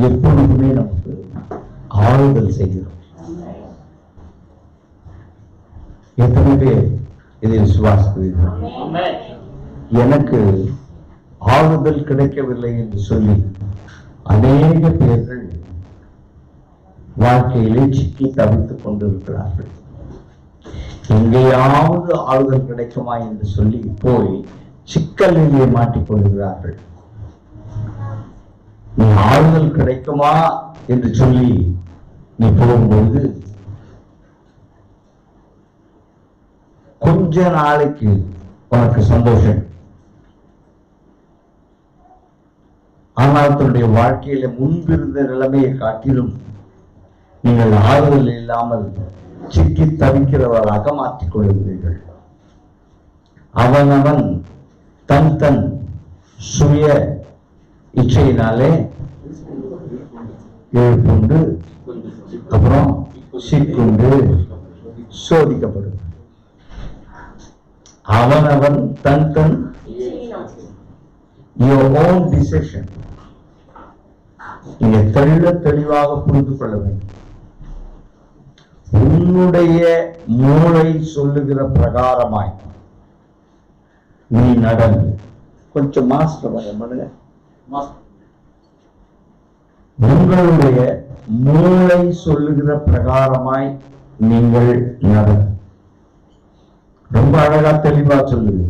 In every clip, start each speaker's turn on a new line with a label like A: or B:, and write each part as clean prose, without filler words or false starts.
A: எப்பொழுதுமே நமக்கு ஆறுதல் செய்கிறோம். எத்தனை பேர் இதை விசுவாசிக்கிறீர்கள்? எனக்கு ஆறுதல் கிடைக்கவில்லை என்று சொல்லி அநேக பேர்கள் வாழ்க்கையிலே சிக்கி தவித்துக் கொண்டிருக்கிறார்கள். எங்கேயாவது ஆறுதல் கிடைக்குமா என்று சொல்லி போய் சிக்கலிலே மாட்டிக்கொள்கிறார்கள். நீ ஆறுதல் கிடைக்குமா என்று சொல்லி நீ போகும்போது கொஞ்ச நாளைக்கு உனக்கு சந்தோஷம், ஆனால் தன்னுடைய வாழ்க்கையில முன்பிருந்த நிலைமையை காட்டிலும் நீங்கள் ஆறுதல் இல்லாமல் சிக்கி தவிக்கிறவராக மாற்றிக் கொள்கிறீர்கள். அவனவன் தன் தன் சுய இச்சையினாலே எழுப்புண்டு அப்புறம் சிக்குண்டு சோதிக்கப்படும். அவனவன் தன் தன் your own decision. நீங்க தெளிவாக புரிந்து கொள்ள வேண்டும். உன்னுடைய மூளை சொல்லுகிற பிரகாரமாய் நீ நடந்து கொஞ்சம் மாஸ்டர் பண்ணுங்க. உங்களுடைய மூளை சொல்லுகிற பிரகாரமாய் நீங்கள் நடந்து ரொம்ப அழகா தெளிவா சொல்லுங்க.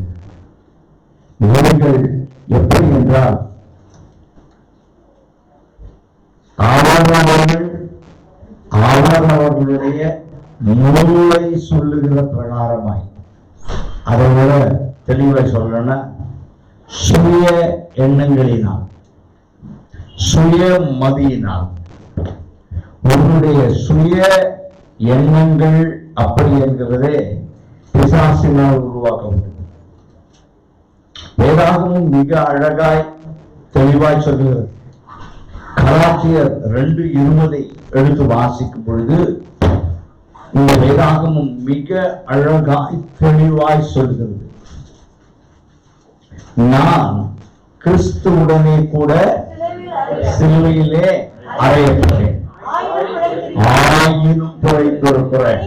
A: நீங்கள் எப்படி என்றால் அவர்களுடைய மூளை சொல்லுகிற பிரகாரமாய், அதை விட தெளிவாய் சொல்லணும்னா சுய எண்ணங்களினால் சுய மதியினால் உன்னுடைய சுய எண்ணங்கள் அப்படி என்கிறதே பிசாசினால் உருவாக்கப்பட்டது. வேதாகமும் மிக அழகாய் தெளிவாய் சொல்லுகிறது. கலாத்தியர் 2:20 எடுத்து வாசிக்கும் பொழுது இந்த வேதாகமும் மிக அழகாய் தெளிவாய் சொல்கிறது. நான் கிறிஸ்துவுடனே கூட சிலுவையிலே அறையப்பட்டேன், ஆயினும் பிழைத்திருக்கிறேன்.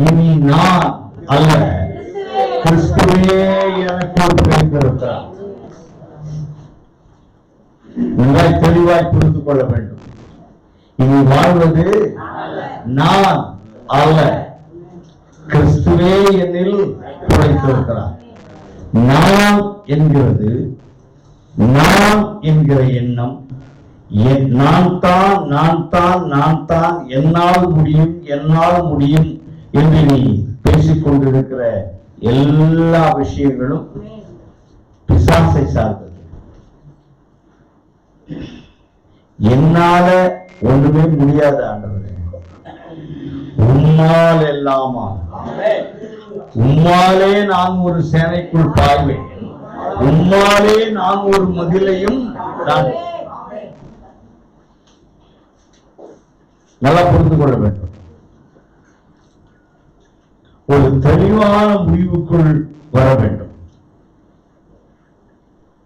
A: இனி நான் அல்ல, கிறிஸ்துவே எனக்கு பிழைத்திருக்கிறார். நன்றாய் தெளிவாய் புரிந்து கொள்ள வேண்டும். இனி வாழ்வது நான் அல்ல, கிறிஸ்துவே என்னில் பிழைத்திருக்கிறார். நான் என்கிறது, நான் என்கிற எண்ணம், நான் தான் என்னால் முடியும் என்று நீ பேசிக்கொண்டிருக்கிற எல்லா விஷயங்களும் பிசாசை சார்ந்தது. என்னால ஒன்றுமே முடியாது ஆண்டவரே, உம்மால் எல்லாமா, உம்மாலே நான் ஒரு சேனைக்குள் பாய்வேன், உம்மாலே நான் ஒரு மதிலையும் நான் நல்லா புரிந்து கொள்ள வேண்டும். ஒரு தெளிவான முடிவுக்குள் வர வேண்டும்.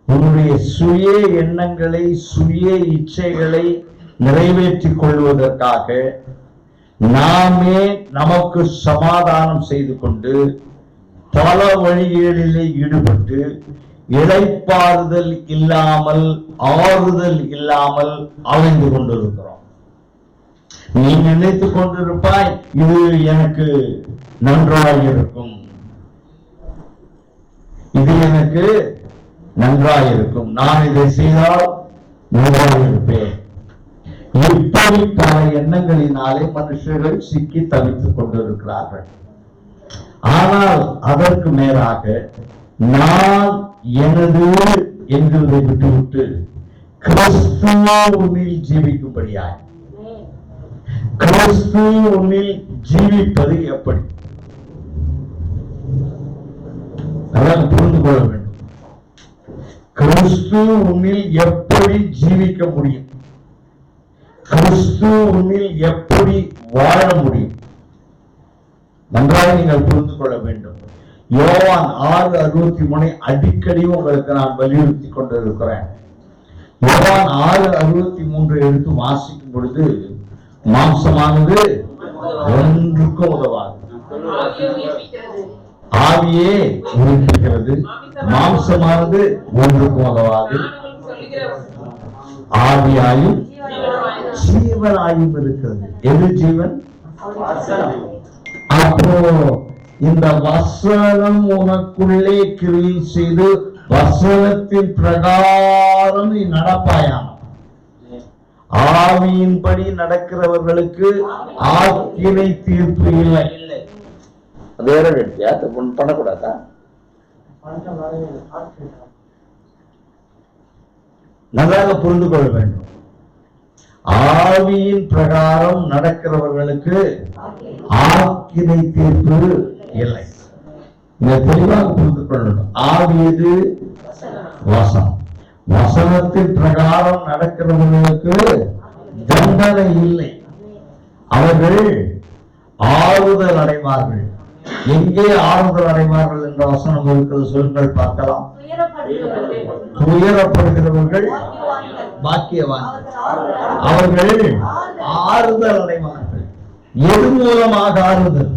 A: உன்னுடைய சுய எண்ணங்களை சுய இச்சைகளை நிறைவேற்றிக் கொள்வதற்காக நாமே நமக்கு சமாதானம் செய்து கொண்டு பல வழிகளிலே ஈடுபட்டு இளைப்பாறுதல் இல்லாமல் ஆறுதல் இல்லாமல் அலைந்து கொண்டிருக்கிறோம். நீ நினைத்துக் கொண்டிருப்பாய், இது எனக்கு நன்றாக இருக்கும், இது எனக்கு நன்றாக இருக்கும், நான் இதை செய்தால் நன்றாக இருப்பேன். இப்படி பல எண்ணங்களினாலே மனுஷர்கள் சிக்கி தவித்துக் கொண்டிருக்கிறார்கள். ஆனால் அதற்கு மேலாக நான் எனது என்கிறதை விட்டுவிட்டு கிறிஸ்துவில் ஜீவிக்கும்படியாய், கிறிஸ்துவில் ஜீவிப்பது எப்படி அதான் புரிந்து கொள்ள வேண்டும். கிறிஸ்துவில் எப்படி ஜீவிக்க முடியும், கிறிஸ்துவில் எப்படி வாழ முடியும், நன்றாக நீங்கள் புரிந்து கொள்ள வேண்டும். யோவான் 6:63 அடிக்கடி உங்களுக்கு நான் வலியுறுத்தி கொண்டிருக்கிறேன். யோவான் 6:63 எடுத்து வாசிக்கும் பொழுது, மாம்சமானது ஒன்றுக்கும் உதவாது, ஆவியே உயிர்ப்பிக்கிறது, மாம்சமானது ஒன்றுக்கும் உதவாது, ஆவியாயும் ஜீவனாயும் இருக்கிறது. எது ஜீவன்? அப்போ இந்த வசனம் உனக்குள்ளே கிரியை செய்து வசனத்தின் பிரகாரம் நீ நடப்பாயாம். ஆவியின்படி நடக்கிறவர்களுக்கு ஆக்கினை தீர்ப்பு இல்லை. பண்ணக்கூடாதா? நன்றாக புரிந்து கொள்ள வேண்டும். ஆவியின் பிரகாரம் நடக்கிறவர்களுக்கு ஆக்கினை தீர்ப்பு இல்லை. தெளிவாக புரிந்து கொள்ளணும். ஆவி எது? வசனம். வசனத்தின் பிரகாரம் நடக்கிறவர்களுக்கு தண்டனை இல்லை, அவர்கள் ஆறுதல் அடைவார்கள். எங்கே ஆறுதல் அடைவார்கள் என்ற வசனம் இருக்கிறது, சொல்லுங்கள் பார்க்கலாம். துயரப்படுகிறவர்கள் பாக்கியவான்கள், அவர்கள் ஆறுதல் அடைவார்கள். எது மூலமாக ஆறுதல்?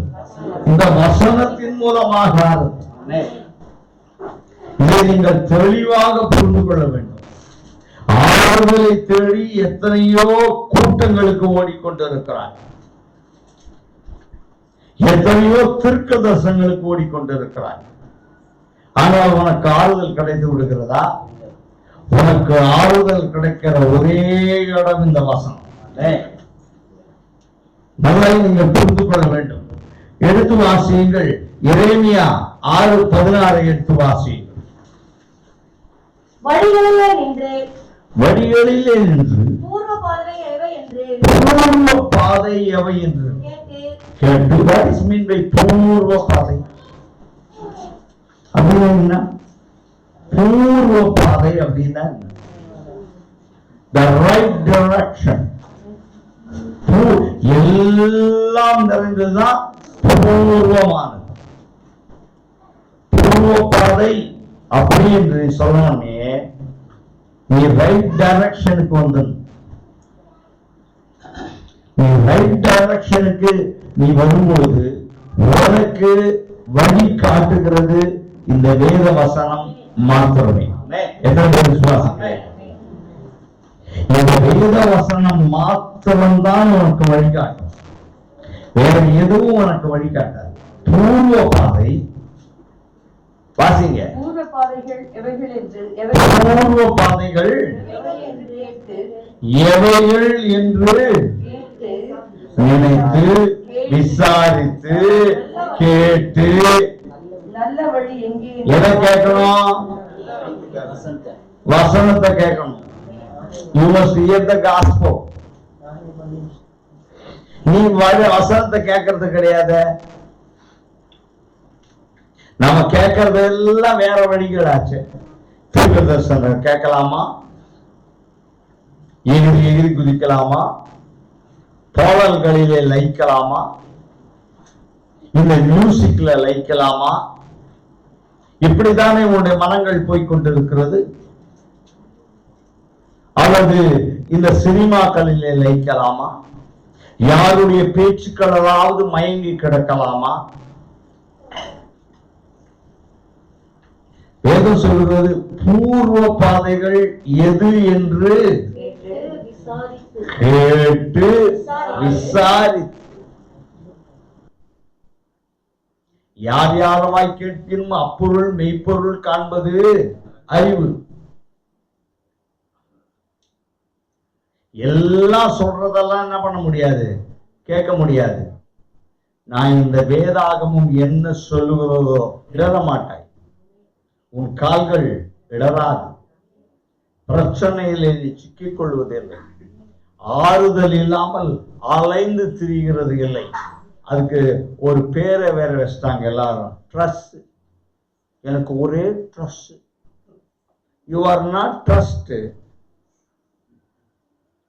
A: இந்த வசனத்தின் மூலமாக ஆறுதல். இதை நீங்கள் தெளிவாக புரிந்து கொள்ள வேண்டும். ஆறுதலை தேடி எத்தனையோ கூட்டங்களுக்கு ஓடிக்கொண்டிருக்கிறார், எத்தனையோ தீர்க்க தரிசனங்களுக்கு ஓடிக்கொண்டிருக்கிறார். ஆனால் உனக்கு ஆறுதல் கிடைத்து விடுகிறதா? உனக்கு ஆறுதல் கிடைக்கிற ஒரே இடம் இந்த வசனம். நல்லா நீங்கள் புரிந்து கொள்ள வேண்டும். எடுத்து வாசியுங்கள். எரேமியா 6:16 எடுத்து வாசியுங்கள். வழிகளிலே நின்று பூர்வ பாதை எவை என்று கேட்டு, what is meant by பூர்வ பாதை? அப்படின்னா பூர்வ பாதை அப்படின்னா the right direction. எல்லாம் நிறைந்ததுதான் பூர்வமானது. பூர்வ பாதை அப்படி என்று சொன்னே நீ ரைட் டைரக்ஷனுக்கு வந்து, நீ ரைட் டைரக்ஷனுக்கு நீ வரும்போது உனக்கு வழி காட்டுகிறது இந்த வேத வசனம் மாத்திரமே. எத்தனை விசுவாசம்? இந்த வேத வசனம் மாத்திரம்தான் உனக்கு வழிகாட்டும், வேற எதுவும் உனக்கு வழிகாட்டாது. பூர்வ பாதை வாசிங்க. பூர்வ பாதைகள் எவைகள் என்று நினைத்து விசாரித்து கேட்டு, நல்ல வழி எங்கே? எதை கேட்கணும்? வசனத்தை கேட்கணும். You must hear the gospel. நீ வசனத்தை கேட்கறது கிடையாது. நாம கேட்கறது எல்லாம் வேற வழிகள் ஆச்சு. தீர்க்க தரிசனம் கேட்கலாமா? எகிரி எகிரி குதிக்கலாமா? பாடல்களிலே லயிக்கலாமா? இந்த மியூசிக்ல லயிக்கலாமா? இப்படித்தானே உன்னுடைய மனங்கள் போய்கொண்டிருக்கிறது. அல்லது இந்த சினிமாக்களிலே லயிக்கலாமா? யாருடைய பேச்சுக்களாவது மயங்கி கிடக்கலாமா? வேதம் சொல்கிறது பூர்வ பாதைகள் எது என்று கேட்டு விசாரி. யார் யாரமாய் கேட்கணும் அப்பொருள் மெய்ப்பொருள் காண்பது அறிவு. எல்லாம் சொல்றதெல்லாம் என்ன பண்ண முடியாது, கேட்க முடியாது. நான் இந்த வேதாகமும் என்ன சொல்லுகிறதோ இடர மாட்டாய், உன் கால்கள் இடராது, பிரச்சனையில் சிக்கிக் கொள்வதில்லை, ஆறுதல் இல்லாமல் அலைந்து திரிகிறது இல்லை. அதுக்கு ஒரு பேரை வேற வச்சிட்டாங்க எல்லாரும், ட்ரஸ்ட். எனக்கு ஒரே trust. You are not trust.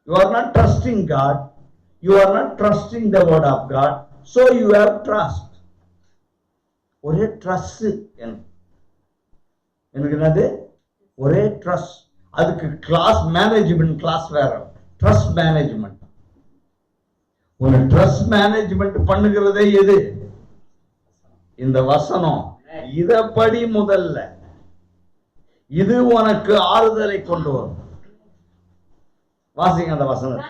A: You are not trusting God. You are not trusting the word of God. So you have trust. ஒரே ட்ரஸ்ட். எனக்கு என்னது? ஒரே ட்ரஸ்ட். அதுக்கு கிளாஸ் மேனேஜ்மெண்ட் கிளாஸ் வேற, ட்ரஸ்ட் மேனேஜ்மெண்ட். உன்னை ட்ரஸ்ட் மேனேஜ்மெண்ட் பண்ணுகிறதே எது? இந்த வசனம். இத படி முதல்ல. இது உனக்கு ஆறுதலை கொண்டு வரும். வாசிங்க அந்த வசனம்.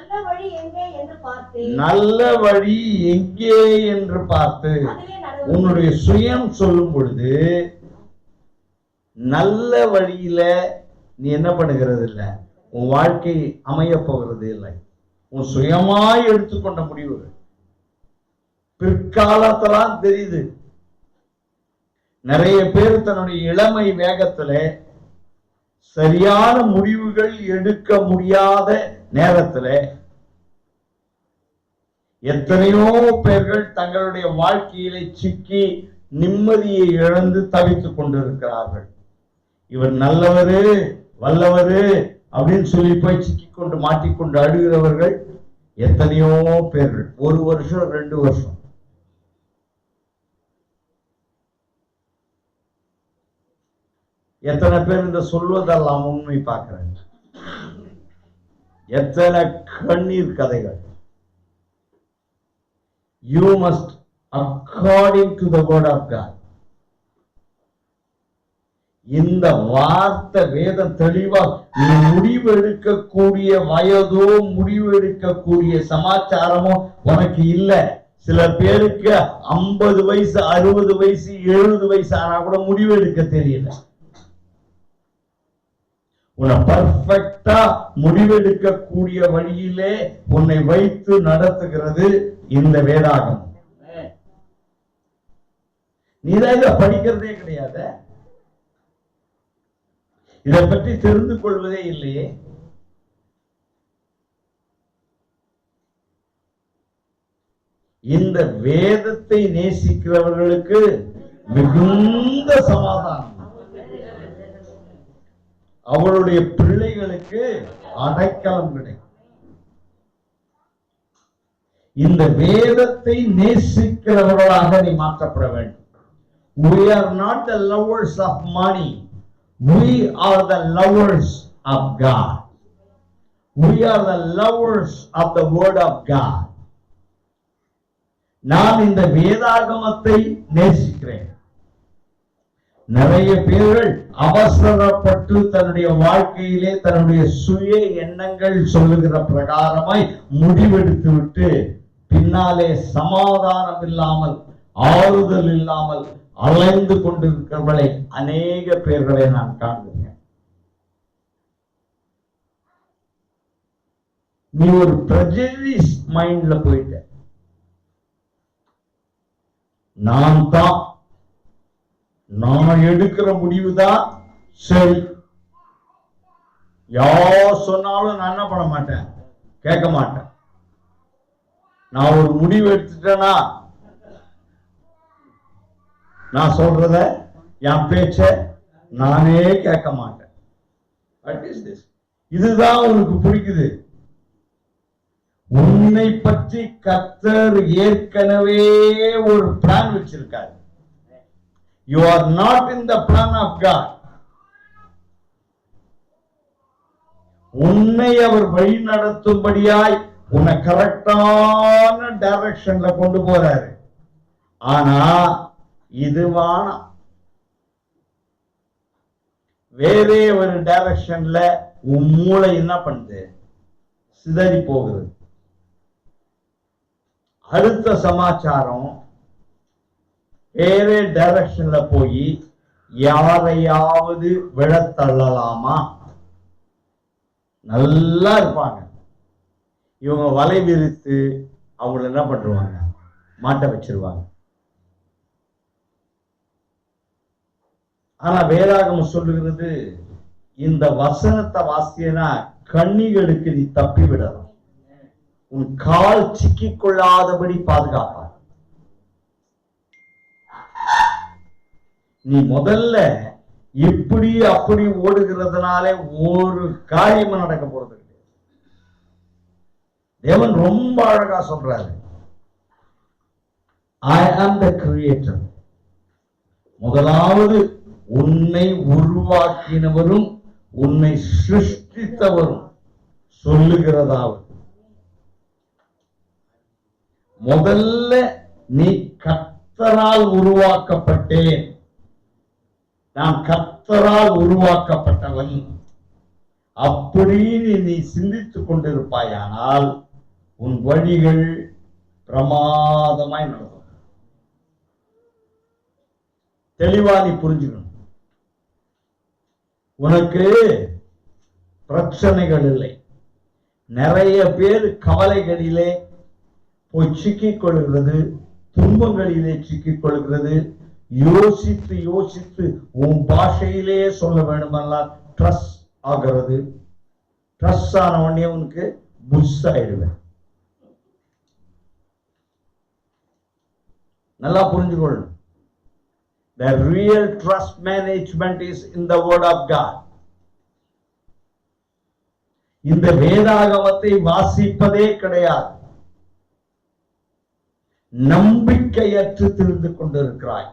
A: நல்ல வழி எங்கே என்று பார்த்து உன்னுடைய சுயம் சொல்லும் பொழுது நல்ல வழியில நீ என்ன பண்ணுகிறது இல்லை, உன் வாழ்க்கை அமைய போகிறது இல்லை. உன் சுயமாய் எடுத்துக்கொண்ட முடிவுகள் பிற்காலத்தெல்லாம் தெரியுது. நிறைய பேர் தன்னுடைய இளமை வேகத்துல சரியான முடிவுகள் எடுக்க முடியாத நேரத்துல எத்தனையோ பேர்கள் தங்களுடைய வாழ்க்கையில சிக்கி நிம்மதியை இழந்து தவித்துக் கொண்டிருக்கிறார்கள். இவர் நல்லவரு வல்லவரு அப்படின்னு சொல்லி போய் சிக்கி கொண்டு மாட்டிக்கொண்டு அழுகிறவர்கள் எத்தனையோ பேர்கள். 1 வருஷம் 2 வருஷம். எத்தனை பேர் இந்த சொல்வதெல்லாம் உண்மை பார்க்கிறாங்க? எத்தனை கண்ணீர் கதைகள். You must according to the word of God. இந்த வார்த்தை வேதம் தெளிவா, நீ முடிவு எடுக்கக்கூடிய வயதோ முடிவு எடுக்கக்கூடிய சமாச்சாரமோ உனக்கு இல்ல. சில பேருக்கு 50 வயசு 60 வயசு 70 வயசு ஆனா கூட முடிவு எடுக்க தெரியல. உன்னை பர்ஃபெக்டா முடிவெடுக்கக்கூடிய வழியிலே உன்னை வைத்து நடத்துகிறது இந்த வேதாகம். நீதான் இதை படிக்கிறதே கிடையாது, இதை பற்றி தெரிந்து கொள்வதே இல்லையே. இந்த வேதத்தை நேசிக்கிறவர்களுக்கு மிகுந்த சமாதானம், அவருடைய பிள்ளைகளுக்கு அடைக்கலம் கிடைக்கும். இந்த வேதத்தை நேசிக்கிறவர்களாக நீ மாற்றப்பட வேண்டும். We are not the lovers of money. We are the lovers of God. We are the lovers of the word of God. நான் இந்த வேதாகமத்தை நேசிக்கிறேன். நிறைய பேர்கள் அவசரப்பட்டு தன்னுடைய வாழ்க்கையிலே தன்னுடைய சுய எண்ணங்கள் சொல்லுகிற பிரகாரமாய் முடிவெடுத்து விட்டு பின்னாலே சமாதானம் இல்லாமல் ஆறுதல் இல்லாமல் அலைந்து கொண்டிருக்கிறவர்களை அநேக பேர்களை நான் காண்கிறேன். நீ ஒரு பிரஜடிஸ் மைண்ட்ல போயிட்ட. நான் எடுக்கிற முடிவுதான் சரி, யார் சொன்னாலும் நான் என்ன பண்ண மாட்டேன், கேட்க மாட்டேன். நான் ஒரு முடிவு எடுத்துட்டேன்னா நான் சொல்றத என் பேச்ச நானே கேட்க மாட்டேன். இதுதான் உனக்கு பிடிக்குது. உன்னை பற்றி கர்த்தர் ஏற்கனவே ஒரு பிளான் வச்சிருக்காரு. You are not in the plan of God. உன்னை அவர் வழி நடத்தும்படியாய் உன்னை கரெக்டான டைரக்ஷன்ல கொண்டு போறாரு. ஆனா இது வானம், வேறே ஒரு டைரக்ஷன்ல உன் மூளை என்ன பண்ணுது, சிதறி போகிறது. அடுத்த சமாச்சாரம் வேறே டைரக்ஷன்ல போய் யாரையாவது விழத்தள்ளலாமா? நல்லா இருப்பாங்க, இவங்க வலை விரித்து அவங்களை என்ன பண்ணுவாங்க, மாட்ட வச்சிருவாங்க. ஆனா வேதாகமம் சொல்லுகிறது, இந்த வசனத்தை வாசியனா கண்ணிகளுக்கு நீ தப்பி விடலாம், உன் கால் சிக்கிக் கொள்ளாதபடி பாதுகாப்பார். நீ முதல்ல இப்படி அப்படி ஓடுகிறதுனாலே ஒரு காரியமும் நடக்க போறது கிடையாது. தேவன் ரொம்ப அழகா சொல்றாரு, I am the creator. முதலாவது உன்னை உருவாக்கினவரும் உன்னை சிருஷ்டித்தவரும் சொல்லுகிறதாவது, முதல்ல நீ கர்த்தரால் உருவாக்கப்பட்டேன், நான் கர்த்தரால் உருவாக்கப்பட்டவன் அப்படின்னு நீ சிந்தித்துக் கொண்டிருப்பாயானால் உன் வழிகள் பிரமாதமாய் நடக்கும். தெளிவா நீ புரிஞ்சுக்கணும். உனக்கு பிரச்சனைகள் இல்லை. நிறைய பேர் கவலைகளிலே போய் சிக்கிக் கொள்கிறது, துன்பங்களிலே சிக்கிக் கொள்கிறது. யோசித்து யோசித்து உன் பாஷையிலே சொல்ல வேண்டுமெல்லாம் ட்ரஸ் ஆகிறது. ட்ரஸ் ஆன உடனே உனக்கு புஷ் ஆயிடுவேன். நல்லா புரிஞ்சுக்கொள்ளணும். The real trust management is in the word of God. இந்த வேதாகமத்தை வாசிப்பதே கிடையாது. நம்பிக்கையற்று திரிந்து கொண்டிருக்கிறாய்.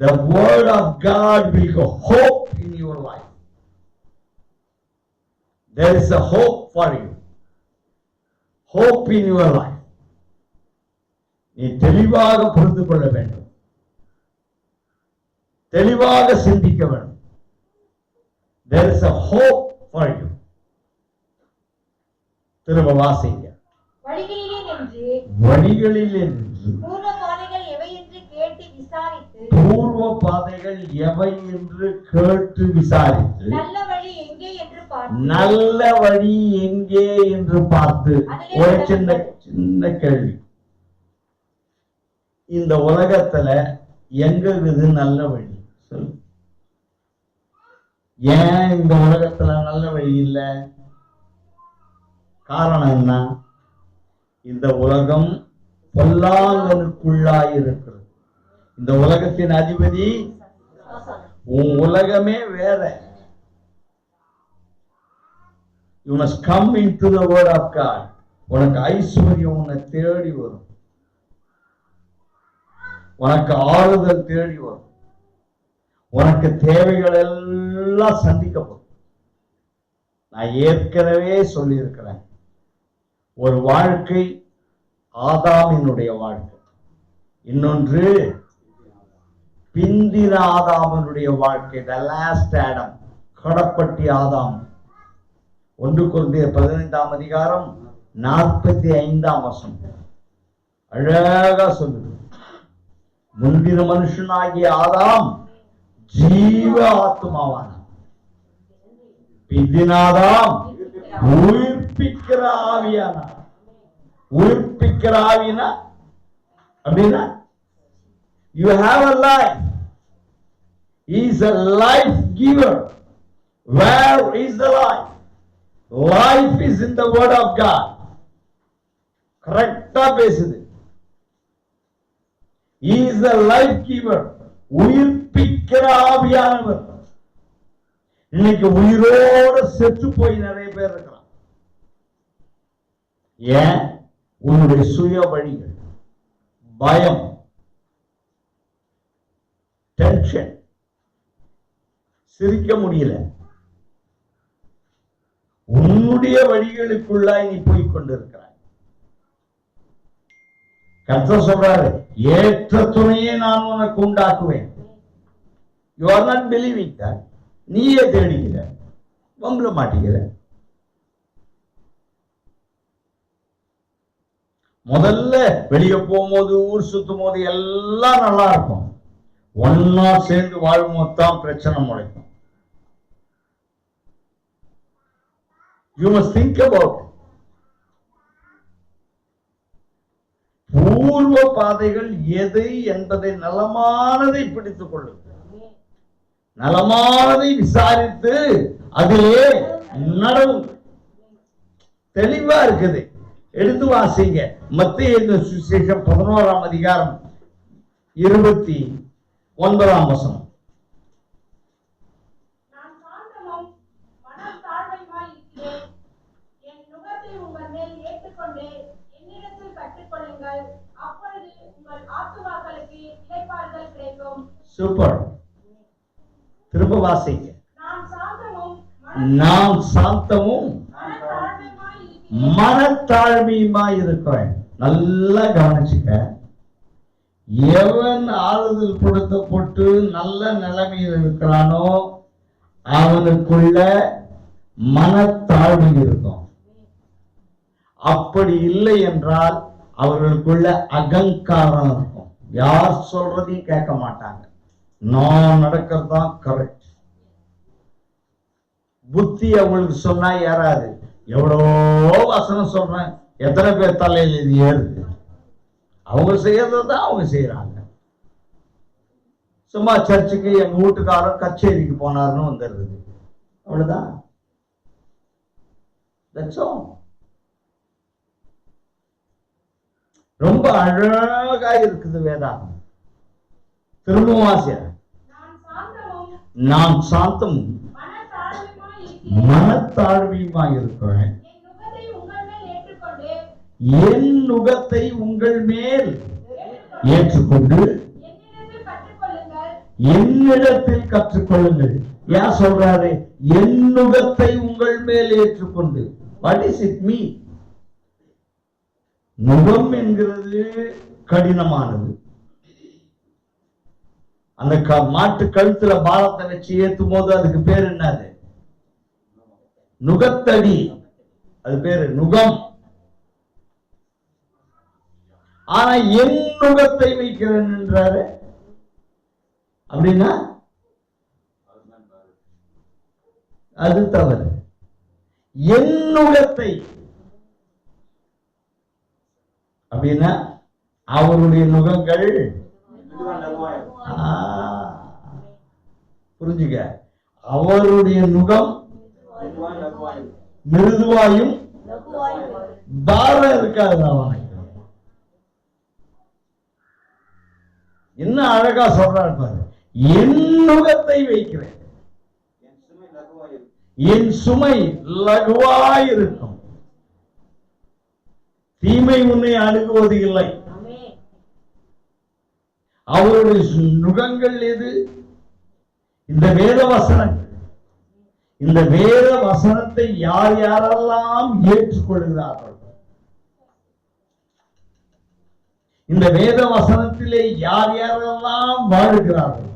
A: The word of God will give hope in your life. There is a hope for you. Hope in your life. நீ தெளிவாக புரிந்து கொள்ள வேண்டும், தெளிவாக சிந்திக்க வேண்டும். There is a hope for you. திரும்ப வாசிங்க. வழிகளில் நின்று பூர்வ பாதைகள் எவை என்று கேட்டு விசாரித்து, பூர்வ பாதைகள் எவை என்று கேட்டு விசாரித்து, நல்ல வழி எங்கே என்று பார்த்து, நல்ல வழி எங்கே என்று பார்த்து. ஒரு சின்ன கேள்வி. இந்த உலகத்துல எங்க இருக்குது நல்ல வழி? சொல்லு. ஏன் இந்த உலகத்துல நல்ல வழி இல்லை? காரணம் என்ன? இந்த உலகம் பொல்லாங்கனுக்குள்ளாய் இருக்கிறது. இந்த உலகத்தின் அதிபதி, உன் உலகமே வேற. You must come into the word of God. உனக்கு ஐஸ்வர்யம் உன்னை தேடி வரும், உனக்கு ஆறுதல் தேடி வரும், உனக்கு தேவைகள் எல்லாம் சந்திக்கப்படும். நான் ஏற்கனவே சொல்லியிருக்கிறேன், ஒரு வாழ்க்கை ஆதாமினுடைய வாழ்க்கை, இன்னொன்று பிந்தின ஆதாமினுடைய வாழ்க்கை. த லாஸ்ட் ஆடம், கடப்பட்டி ஆதாம். 1 கொரிந்தியர் 15ஆம் அதிகாரம் 45ஆம் வசனம் அழகா சொல்லுது. முந்தின மனுஷனாகிய ஆதாம் ஜீவ ஆத்மாவான, பிந்தினாதாம் உயிர்ப்பிக்கிற ஆவியான. உயிர்ப்பிக்கிற ஆவினா அப்படின்னா you have a life. He is a life giver. Where is the life? Life is in the word of God. கரெக்டா பேசுது. He is a life giver. உயிர்ப்பிக்கிற ஆவியானவர். இன்னைக்கு உயிரோட செத்து போய் நிறைய பேர் இருக்கிறான். ஏன்? உன்னுடைய சுய வழிகள், பயம், டென்ஷன், சிரிக்க முடியல. உன்னுடைய வழிகளுக்குள்ளாய் நீ போய் கொண்டிருக்கிறாய். கர்த்தர் சொல்றாரு, ஏற்ற துணையை நான் உனக்கு உண்டாக்குவேன். You are not believing that. நீயே தேடிக்கிற, வம்புல மாட்டிக்கிற. முதல்ல வெளியே போகும்போது, ஊர் சுத்தும் போது எல்லாம் நல்லா இருக்கும். ஒன்னா சேர்ந்து வாழும்போது தான் பிரச்சனை முளைக்கும். You must think about it. பூர்வ பாதைகள் எது என்பதை, நலமானதை பிடித்துக் கொள்ளுங்கள். நலமானதை விசாரித்து அதிலே நடவுங்கள். தெளிவா இருக்குது. எடுத்து வாசிங்க. மத்தேயு சுவிசேஷம் 11ஆம் அதிகாரம் 29ஆம் வசனம். சூப்பர். திரும்ப வாசிங்க. நான் சாந்தமும் மனத்தாழ்மையுமா இருக்கிறேன். நல்லா கவனிச்சுக்க. எவன் ஆறுதல் கொடுக்கப்பட்டு நல்ல நிலைமையில் இருக்கிறானோ அவனுக்குள்ள மனத்தாழ்மை இருக்கும். அப்படி இல்லை என்றால் அவர்களுக்குள்ள அகங்காரம் இருக்கும். யார் சொல்றதையும் கேட்க மாட்டாங்க. நான் நடக்கிறது தான் கரெக்ட். புத்தி அவங்களுக்கு சொன்னா ஏறாது. எவ்வளோ வசனம் சொல்றேன், எத்தனை பேர் தலையில் இது ஏறுது? அவங்க செய்யறதுதான் அவங்க செய்யறாங்க. சும்மா சர்ச்சுக்கு எங்க வீட்டுக்காரர் கச்சேரிக்கு போனாருன்னு வந்துடுறது, அவ்வளவுதான். ரொம்ப அழகா இருக்குது வேதாகம். திரும்பவும் வாசிய. நான் சாந்தமும் மனத்தாழ்மையுமா இருக்கிறேன். என் நுகத்தை உங்கள் மேல் ஏற்றுக்கொண்டு என்னிடத்தில் கற்றுக்கொள்ளுங்கள். யார் சொல்றாரு? என் நுகத்தை உங்கள் மேல் ஏற்றுக்கொண்டு. What is it mean? நுகம் என்கிறது கடினமானது. அந்த மாட்டு கழுத்துல பாரத்தை வச்சு ஏத்தும் போது அதுக்கு பேர் என்னது? நுகத்தடி. அது பேரு நுகம். ஆனா என் நுகத்தை வைக்கிறேன் என்றாரு. அப்படின்னா அது தவறு. என் நுகத்தை அப்படின்னா அவருடைய நுகங்கள் புரிஞ்சுக்க. அவருடைய நுகம் மிருதுவாயும் பாரம் இருக்காது. அவனுக்கு என்ன அழகா சொல்றாரு பாரு. என் நுகத்தை வைக்கிறேன், என் சுமை லகுவாயிருக்கும், தீமை உன்னை அணுகுவது இல்லை. அவருடைய நுகங்கள் எது? இந்த வேத வசனங்கள். இந்த வேத வசனத்தை யார் யாரெல்லாம் ஏற்றுக்கொள்கிறார்கள், இந்த வேத வசனத்திலே யார் யாரெல்லாம் வாழுகிறார்கள்,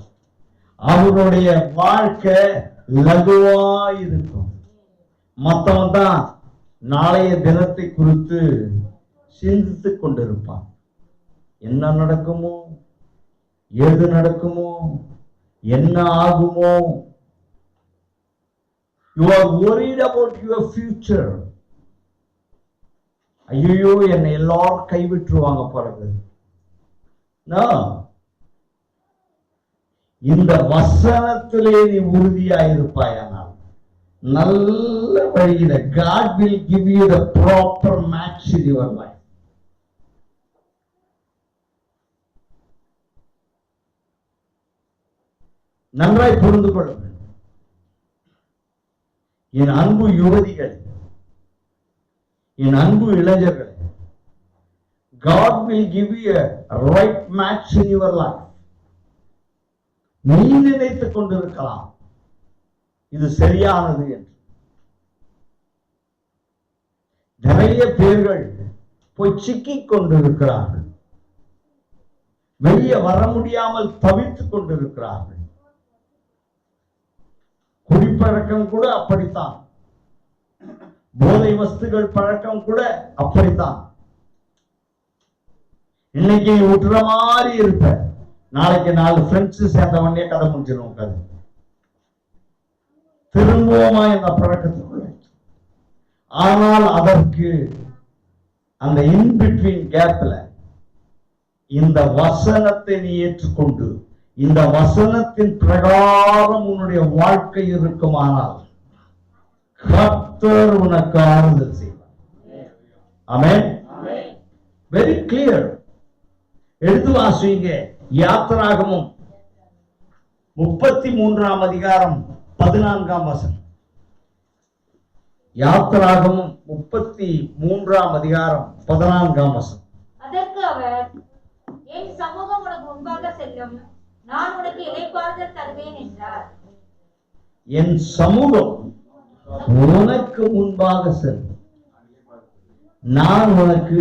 A: அவருடைய வாழ்க்கை லகுவாயிருக்கும். மத்தவன் தான் நாளைய தினத்தை குறித்து சிந்தித்துக் கொண்டிருப்பான். என்ன நடக்குமோ, எது நடக்குமோ, என்ன ஆகுமோ. You are worried about your future. ஐயோ என்னை எல்லாரும் கைவிட்டுருவாங்க பிறகு. இந்த வசனத்திலே நீ உறுதியாயிருப்பாயானால் நல்ல வழியில God will give you the proper match in your life. நன்றாய் புரிந்து கொள்ள வேண்டும். என் அன்பு யுவதிகள், என் அன்பு இளைஞர்கள், God will give you a right match in your life. நீ நினைத்துக் கொண்டிருக்கலாம் இது சரியானது என்று. நிறைய பேர்கள் போய் சிக்கிக் கொண்டிருக்கிறார்கள், வெளியே வர முடியாமல் தவித்துக் கொண்டிருக்கிறார்கள். குடிப்பழக்கம் கூட அப்படித்தான், போதை வஸ்துகள் பழக்கம் கூட அப்படித்தான். இன்னைக்கு விட்டுற மாதிரி இருப்ப, நாளைக்கு 4 ஃப்ரெண்ட்ஸ் சேர்ந்த உடனே கதை முடிஞ்சிடும். கதை திரும்பவுமா இந்த பழக்கத்துக்குள்ள. ஆனால் அதற்கு அந்த இன்பிட்வீன் கேப்ல இந்த வசனத்தை நீ ஏற்றுக்கொண்டு இந்த வசனத்தின் பிரகாரம் உன்னுடைய வாழ்க்கை இருக்குமானால் கர்த்தர் உனக்கு ஆறுதல் செய்வார். ஆமென். Very clear. எடுத்து வாசிங்க. யாத்திராகமம் 33ஆம் அதிகாரம் 14ஆம் வசனம். யாத்திராகமம் 33ஆம் அதிகாரம் 14ஆம் வசனம்.
B: அதற்கு அவர், என் சமூகம் உனக்கு முன்பாக செல்லும், நான் உனக்கு இளைப்பாறுதல் தருவேன் என்றார்.
A: என் சமூகம் உனக்கு முன்பாக செல், நான் உனக்கு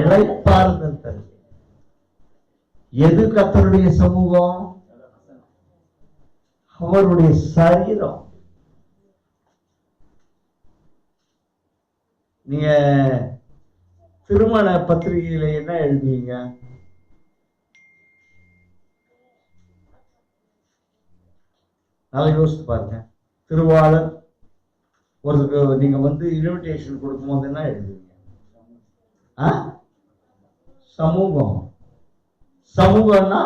A: இளைப்பாறுதல் தருவேன். எது கர்த்தருடைய சமூகம்? அவருடைய சரீரம். நீங்க திருமண பத்திரிகையில என்ன எழுதுவீங்க? நல்லா யோசித்து பாருங்க. திருவாளர் ஒரு நீங்க இன்விடேஷன் கொடுக்கும் போது என்ன எழுதுவீங்க? சமூகம். சமூகம்னா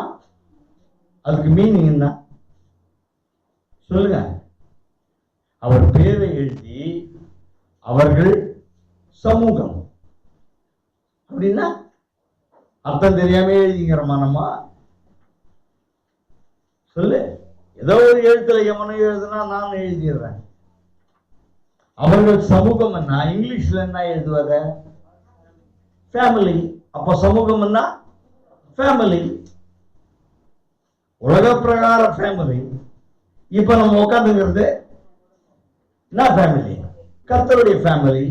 A: அதுக்கு மீனிங் என்ன சொல்லுங்க? அவர் பேரை எழுதி அவர்கள் சமூகம் அப்படின்னா அர்த்தம் தெரியாம எழுதிங்கிறோமா நம்ம? சொல்லு. ஏதோ ஒரு எழுத்துல எவனோ எழுதுனா நான் எழுதிடுறேன். அவர்கள் சமூகம் என்ன? இங்கிலீஷ்ல என்ன எழுதுவாங்க? ஃபேமிலி. அப்ப சமூகம் என்ன? ஃபேமிலி. உலக பிரகார ஃபேமிலி. இப்ப நம்ம உட்காந்துங்கிறது என்ன ஃபேமிலி? கர்த்தருடைய ஃபேமிலி.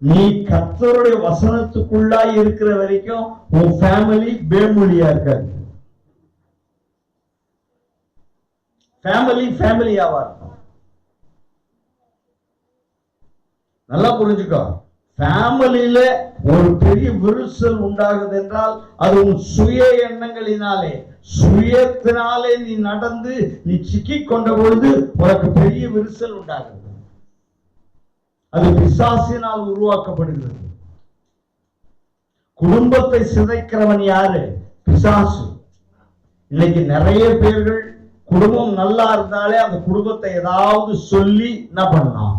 A: நீ கர்த்தருடைய வசனத்துக்குள்ளா இருக்கிற வரைக்கும் உன் ஃபேமிலி பேமொழியா இருக்காது. ஃபேமிலி ஃபேமிலியாவா இருக்கும். நல்லா புரிஞ்சுக்கோ. ஃபேமிலியில ஒரு பெரிய விரிசல் உண்டாகுது என்றால் அது உன் சுய எண்ணங்களினாலே, சுயத்தினாலே நீ நடந்து நீ சிக்கிக் கொண்ட பொழுது உனக்கு பெரிய விரிசல் உண்டாகுது. அது பிசாசினால் உருவாக்கப்படுகிறது. குடும்பத்தை சிதைக்கிறவன் யாரு? பிசாசு. இன்னைக்கு நிறைய பேர்கள் குடும்பம் நல்லா இருந்தாலே அந்த குடும்பத்தை ஏதாவது சொல்லி என்ன பண்ணலாம்?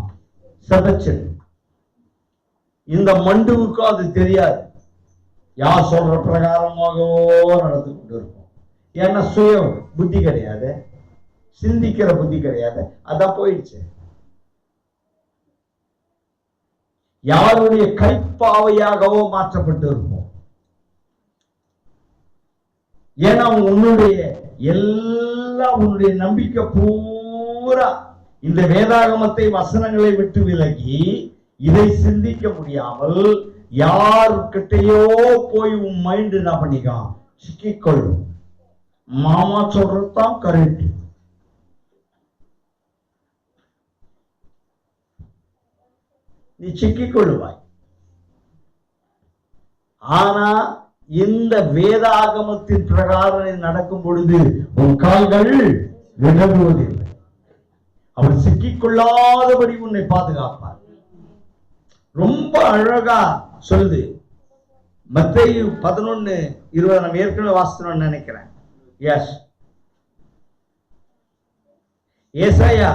A: சிதைச்சு. இந்த மண்டுவுக்கும் அது தெரியாது. யார் சொல்ற பிரகாரமாகவோ நடந்து கொண்டு இருக்கும். ஏன்னா சுய புத்தி கிடையாது, சிந்திக்கிற புத்தி கிடையாது. அதான் போயிடுச்சு. யாருடைய கைப்பாவையாகவோ மாற்றப்பட்டு இருப்போம். ஏன்னா உன்னுடைய எல்லாம் உன்னுடைய நம்பிக்கை பூரா இந்த வேதாகமத்தை வசனங்களை விட்டு விலகி இதை சிந்திக்க முடியாமல் யாருக்கிட்டையோ போய் உன் மைண்ட் என்ன பண்ணிக்கலாம்? சிக்கிக்கொள்ளும். மாமா சொல்றதுதான் கரெக்ட். நீ சிக்கிக்கொள்ளுவாய். ஆனா இந்த வேதாகமத்தின் பிரகாரம் நடக்கும் பொழுது உன் கால்கள் விடங்குவதில்லை. அவர் சிக்கிக்கொள்ளாதபடி உன்னை பாதுகாப்பார். ரொம்ப அழகா சொல்லுது மத்தேயு 11:20. நம்ம ஏற்கனவே வாசித்தோம்னு நினைக்கிறேன். எஸ். ஏசாயா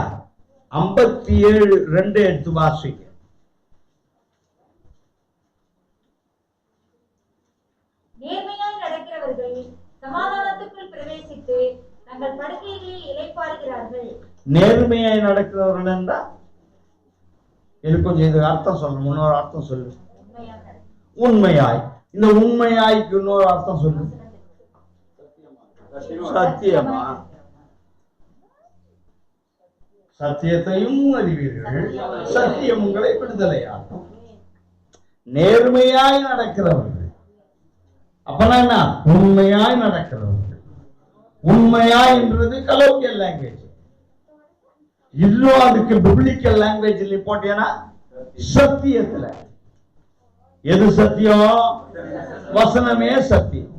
A: 57:2 எடுத்து வாசிக்க.
B: நேர்மையாய் நடக்கிறவர்கள் சமாதானத்துக்குள் பிரவேசித்து தங்கள் படுக்கைகளில் இளைப்பாறுகிறார்கள். நேர்மையாய்
A: நடக்கிறவர்கள் என்றா எனக்கு கொஞ்சம் இது அர்த்தம் சொல்லணும். இன்னொரு அர்த்தம் சொல்லு. உண்மையாய். இந்த உண்மையாய்க்கு இன்னொரு அர்த்தம் சொல்லு. சத்தியமா. சத்தியத்தையும் அறிவீர்கள், சத்தியம் உங்களை விடுதலையாகும். நேர்மையாய் நடக்கிறவர்கள் அப்பனா என்ன? உண்மையாய் நடக்கிறவர்கள். உண்மையாய் என்றது கலோக்கியல் லாங்குவேஜ். இன்னும் அதுக்கு பிப்ளிக்கல் லாங்குவேஜ் போட்டேன்னா சத்தியத்துல. எது சத்தியம்? வசனமே சத்தியம்.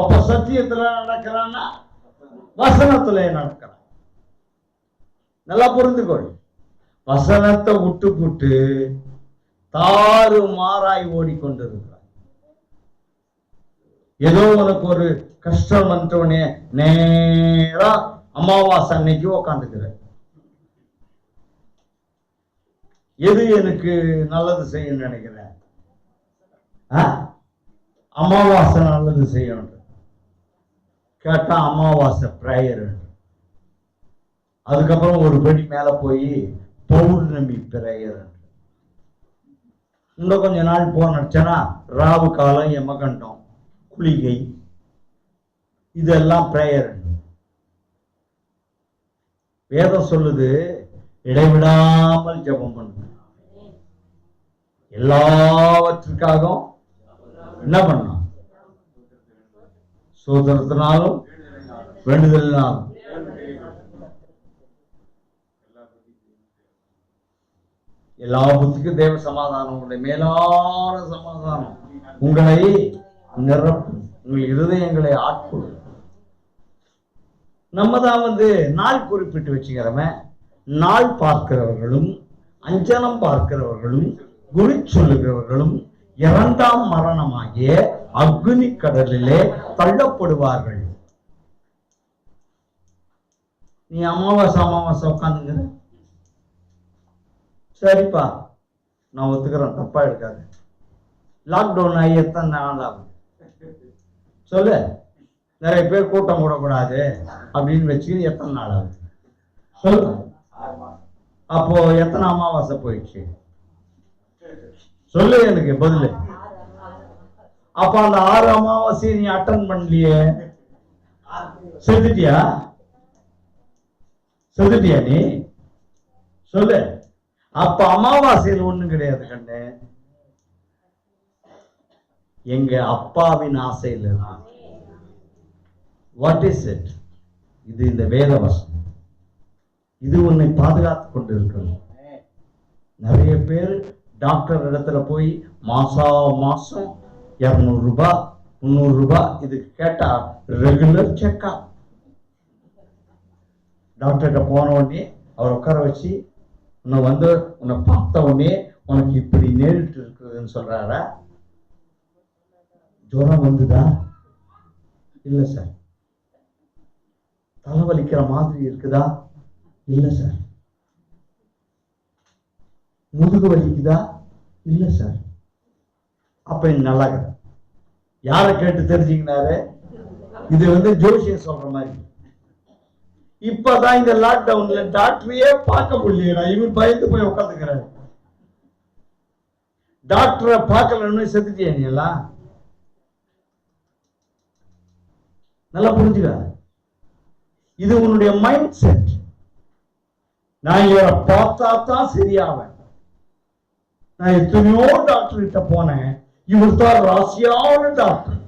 A: அப்ப சத்தியத்துல நடக்கிறான்னா வசனத்துல நடக்கிறான். நல்லா புரிந்துகொள். வசனத்தை விட்டு போட்டு தாறு மாறாய் ஓடிக்கொண்டிருக்கிறார். ஏதோ உனக்கு ஒரு கஷ்டம் வந்தோடனே நேரா அமாவாசை அன்னைக்கு உக்காந்துக்கிற. எது எனக்கு நல்லது செய்யணும்னு நினைக்கிறேன்? அமாவாசை நல்லது செய்யணும் கேட்டா அமாவாசை பிரேயர். அதுக்கப்புறம் ஒரு படி மேல போய் பௌர்ணமி பிரேயர். இன்னும் கொஞ்ச நாள் போனச்சுன்னா ராவு காலம், எமகண்டம், குளிகை, இதெல்லாம் பிரேயர். வேதம் சொல்லுது இடைவிடாமல் ஜெபம் பண்ணுங்க. எல்லாவற்றுக்காகவும் என்ன பண்ணணும்? சோதனத்தினாலும் வேண்டுதலினாலும். எல்லா புத்திக்கும் தேவ சமாதானம், உங்களுடைய மேலான சமாதானம் உங்களை நிரப்பும், உங்கள் இருதயங்களை ஆட்கொள்ளும். நம்ம தான் நாள் குறிப்பிட்டு வச்சுக்கிறவன். நாள் பார்க்கிறவர்களும் அஞ்சனம் பார்க்கிறவர்களும் குறி சொல்லுகிறவர்களும் இரண்டாம் மரணமாகிய அக்னி கடலிலே தள்ளப்படுவார்கள். நீ அமாவாசை உட்காந்துங்கிற, சரிப்பா நான் ஒத்துக்கிறேன், தப்பா எடுக்காது. லாக்டவுன் ஆகி எத்தனை நாள் ஆகும் சொல்லு? நிறைய பேர் கூட்டம் கூடக்கூடாது அப்படின்னு வச்சு எத்தனை நாள் ஆகுது சொல்லு? அப்போ எத்தனை அமாவாசை போயிடுச்சு சொல்லு, எனக்கு பதில். அப்ப அந்த 6 அமாவாசையை நீ அட்டன் பண்ணலையே, செத்துட்டியா நீ சொல்லு? அப்ப அமாவாசையில் ஒண்ணும் கிடையாது கண்ணு, எங்க அப்பாவின் ஆசையில் இருக்கு. What is it? இது இந்த வேத வசனம். இது உன்னை பாதுகாத்துக் கொண்டிருக்கிறது. நிறைய பேர் டாக்டர் இடத்துல போய் மாசம் 200 ரூபாய் 300 ரூபாய் இதுக்கு கேட்டா ரெகுலர் செக்அப். டாக்டர்கிட்ட போன உடனே அவர் உட்கார வச்சு உன்னை பார்த்த உடனே உனக்கு இப்படி நேரிட்டு இருக்குதுன்னு சொல்றாரா? ஜுரம் வந்துதா? இல்ல சார். தலைவலிக்கிற மாதிரி இருக்குதா? இல்ல சார். முதுகு வலிக்குதா? இல்ல சார். அப்ப நல்லா யாரை கேட்டு தெரிஞ்சுக்கினாரு? இது ஜோசியம் சொல்ற மாதிரி. இப்பதான் இந்த லாக்டவுன்ல டாக்டரையே பார்க்க முடியல, இவன் பயந்து போய் உட்காந்துக்கிறாரு. டாக்டரை பார்க்கலன்னு செத்துட்டியா நீ எல்லாம்? நல்லா புரிஞ்சுக்க, இது உன்னுடைய மைண்ட் செட். நான் இவரை பார்த்தா தான் சரியாவேன். நான் எத்தனையோ டாக்டர் கிட்ட போனேன், இவர் தான் ராசியான டாக்டர்.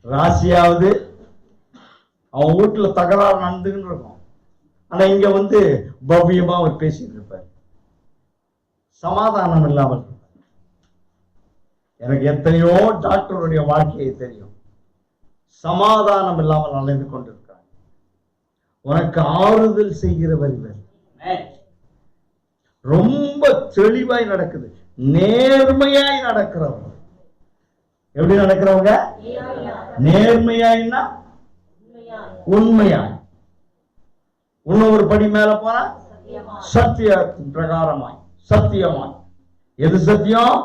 A: ராசியாவது அவன் வீட்டுல தகராறு நடந்துன்னு இருக்கும், ஆனா இங்க பவ்யமா அவர் பேசிட்டு இருப்பார், சமாதானம் இல்லாமல். எனக்கு எத்தனையோ டாக்டருடைய வாழ்க்கையை தெரியும், சமாதானம் இல்லாமல் அலைந்து கொண்டிருக்காங்க. உனக்கு ஆறுதல் செய்கிறவர் இவர். ரொம்ப தெளிவாய் நடக்குது, நேர்மையாய் நடக்கிறவங்க. எப்படி நடக்கிறவங்க? நேர்மையாய்னா உண்மையாய். இன்னொரு படி மேல போனா சத்தியத்தின் பிரகாரமாய், சத்தியமாய். எது சத்தியம்?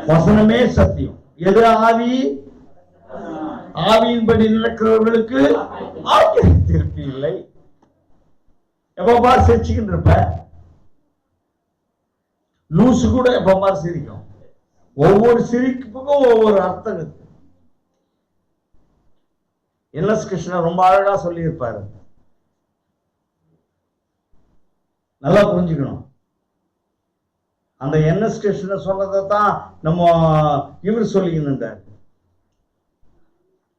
A: வசனமே சத்தியம். எது ஆவி? ஆவியின்படி நடக்கிறவர்களுக்கு திருப்தி இல்லை. எப்ப சிரிச்சுக்கிட்டு இருப்ப, லூசு கூட எப்ப சிரிக்கும். ஒவ்வொரு சிரிப்புக்கும் ஒவ்வொரு அர்த்தம் இருக்கு. என்எஸ் கிருஷ்ணன் ரொம்ப அழகா சொல்லி இருப்பாரு, நல்லா புரிஞ்சுக்கணும். அந்த என்எஸ் கிருஷ்ணன் சொன்னதை தான் நம்ம இவர் சொல்லிக்கிட்டு இருந்தார்.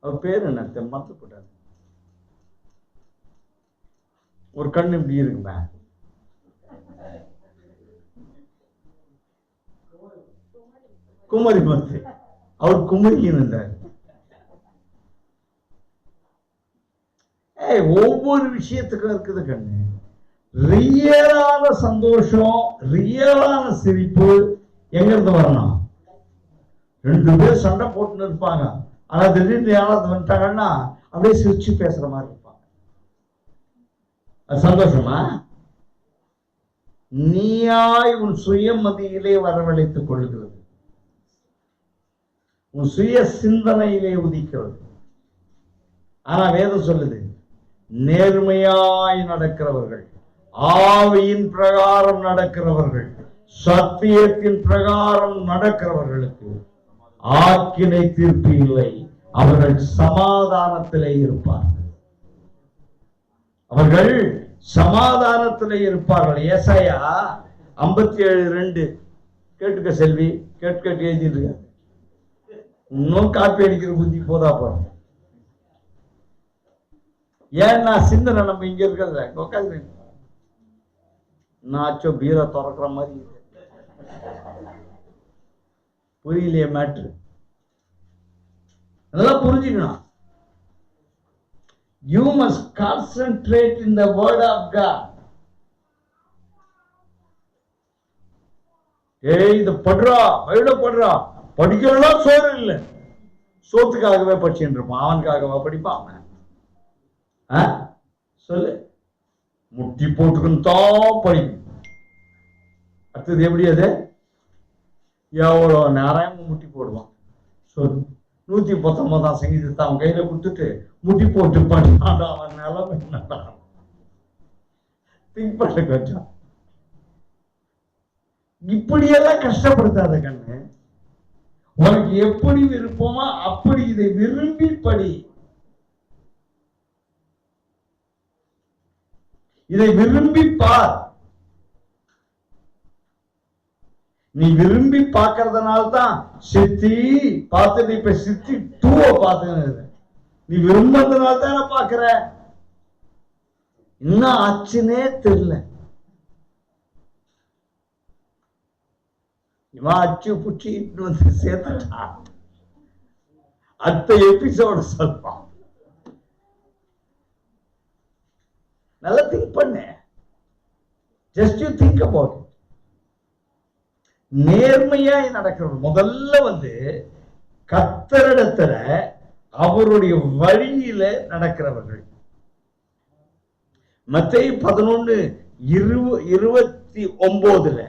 A: அவர் பேரு என்ன மறந்து போட்டார். ஒரு கண்ணு இப்படி இருக்குமே, குமரி மத்து. அவர் குமரிக்கின்னு இருந்தார். ஒவ்வொரு விஷயத்துக்கும் இருக்குது கண்ணு. ரியலான சந்தோஷம், ரியலான சிரிப்பு எங்க இருந்து வரணும்? 2 பேர் சண்டை போட்டுன்னு இருப்பாங்க, ஆனா திடீர்னு யாராவது வந்துட்டாங்கன்னா அப்படியே சிரிச்சு பேசுற மாதிரி இருப்பாங்க. அது சந்தோஷமா? நீயாய் உன் சுயமதியிலே வரவழைத்துக் கொள்கிறது, உன் சுய சிந்தனையிலே உதிக்கிறது. ஆனா வேதம் சொல்லுது, நேர்மையாய் நடக்கிறவர்கள், ஆவியின் பிரகாரம் நடக்கிறவர்கள், சத்தியத்தின் பிரகாரம் நடக்கிறவர்களுக்கு ஆக்கினை தீர்ப்பு இல்லை, அவர்கள் சமாதானத்திலே இருப்பார்கள். அவர்கள் சமாதானத்தில் இருப்பார்கள். ஏசாயா 57:2. கேட்டுக்க செல்வி, கேட்டு எழுதிட்டு இருக்காங்க. இன்னும் காப்பி அடிக்கிற புத்தி போதா போறோம். ஏன்னா சிந்தனை நம்ம இங்க இருக்கிறத உட்காந்து நாச்சோ பீரா திறக்கிற மாதிரி புரியலையே மேட்ரு. நல்லா புரிஞ்சுக்கணும். You must concentrate in the word of God. இது படுறா படுறா படிக்கலாம் சோறு இல்லை. சோத்துக்காகவே படிச்சுட்டு இருப்பான். அவனுக்காகவா படிப்பான் அவன்? சொல்லு. முட்டி போட்டுக்கணும் தான் படிக்கும். அடுத்தது எப்படி? அது எவ்வளவு நேரம் முட்டி போடுவான். சொல்லு. 119 சங்கீதத்தை அவன் கையில கொடுத்துட்டு முட்டி போட்டு பண்ணாடா அவன் நிலைமை என்னடா? திங்க் பண்ண கொஞ்சம். இப்படியெல்லாம் கஷ்டப்படுத்தாத கண்ணு. உனக்கு எப்படி விருப்பமா அப்படி இதை விரும்பி படி. இதை விரும்பி பார். நீ விரும்பி பார்க்கறதுனால்தான் சித்தி பார்த்துட்டு இப்ப சித்தி 2 பார்த்து நீ விரும்புறதுனால தானே பாக்குற. என்ன ஆச்சுன்னே தெரியல. இவன் அச்சு புச்சி வந்து சேர்த்துட்டான். அடுத்த எபிசோட சொல்றான். நல்லா திங்க் பண்ண. Just you think about it. நேர்மையா நடக்கிறது. முதல்ல கர்த்தரிடத்துல அவருடைய வழியில நடக்கிறவர்கள். மத்தேயு 11:29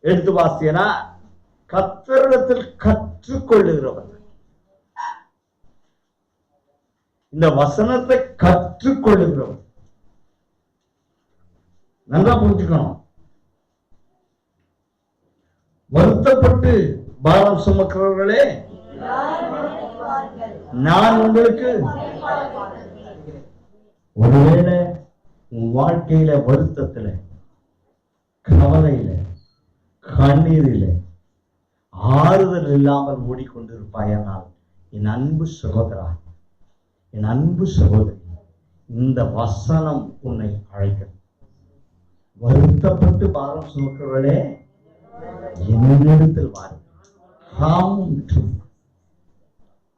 A: எடுத்து வாசியனா, கர்த்தரிடத்தில் கற்றுக்கொள்ளுகிறவர்கள். இந்த வசனத்தை கற்றுக்கொள்ளுகிறவர்கள் நல்லா புரிஞ்சுக்கணும். வருத்தப்பட்டு பாரம் சுமக்கிறவர்களே, நான் உங்களுக்கு. ஒருவேளை உன் வாழ்க்கையில வருத்தத்துல, கவலையில, கண்ணீரில ஆறுதல் இல்லாமல் ஓடிக்கொண்டிருப்பாயானால், என் அன்பு சகோதரா, என் அன்பு சகோதரி, இந்த வசனம் உன்னை அழைக்கிறது. வருத்தப்பட்டு பாரம் சுமக்கிறவர்களே, என்னிடத்தில் வாருங்கள்.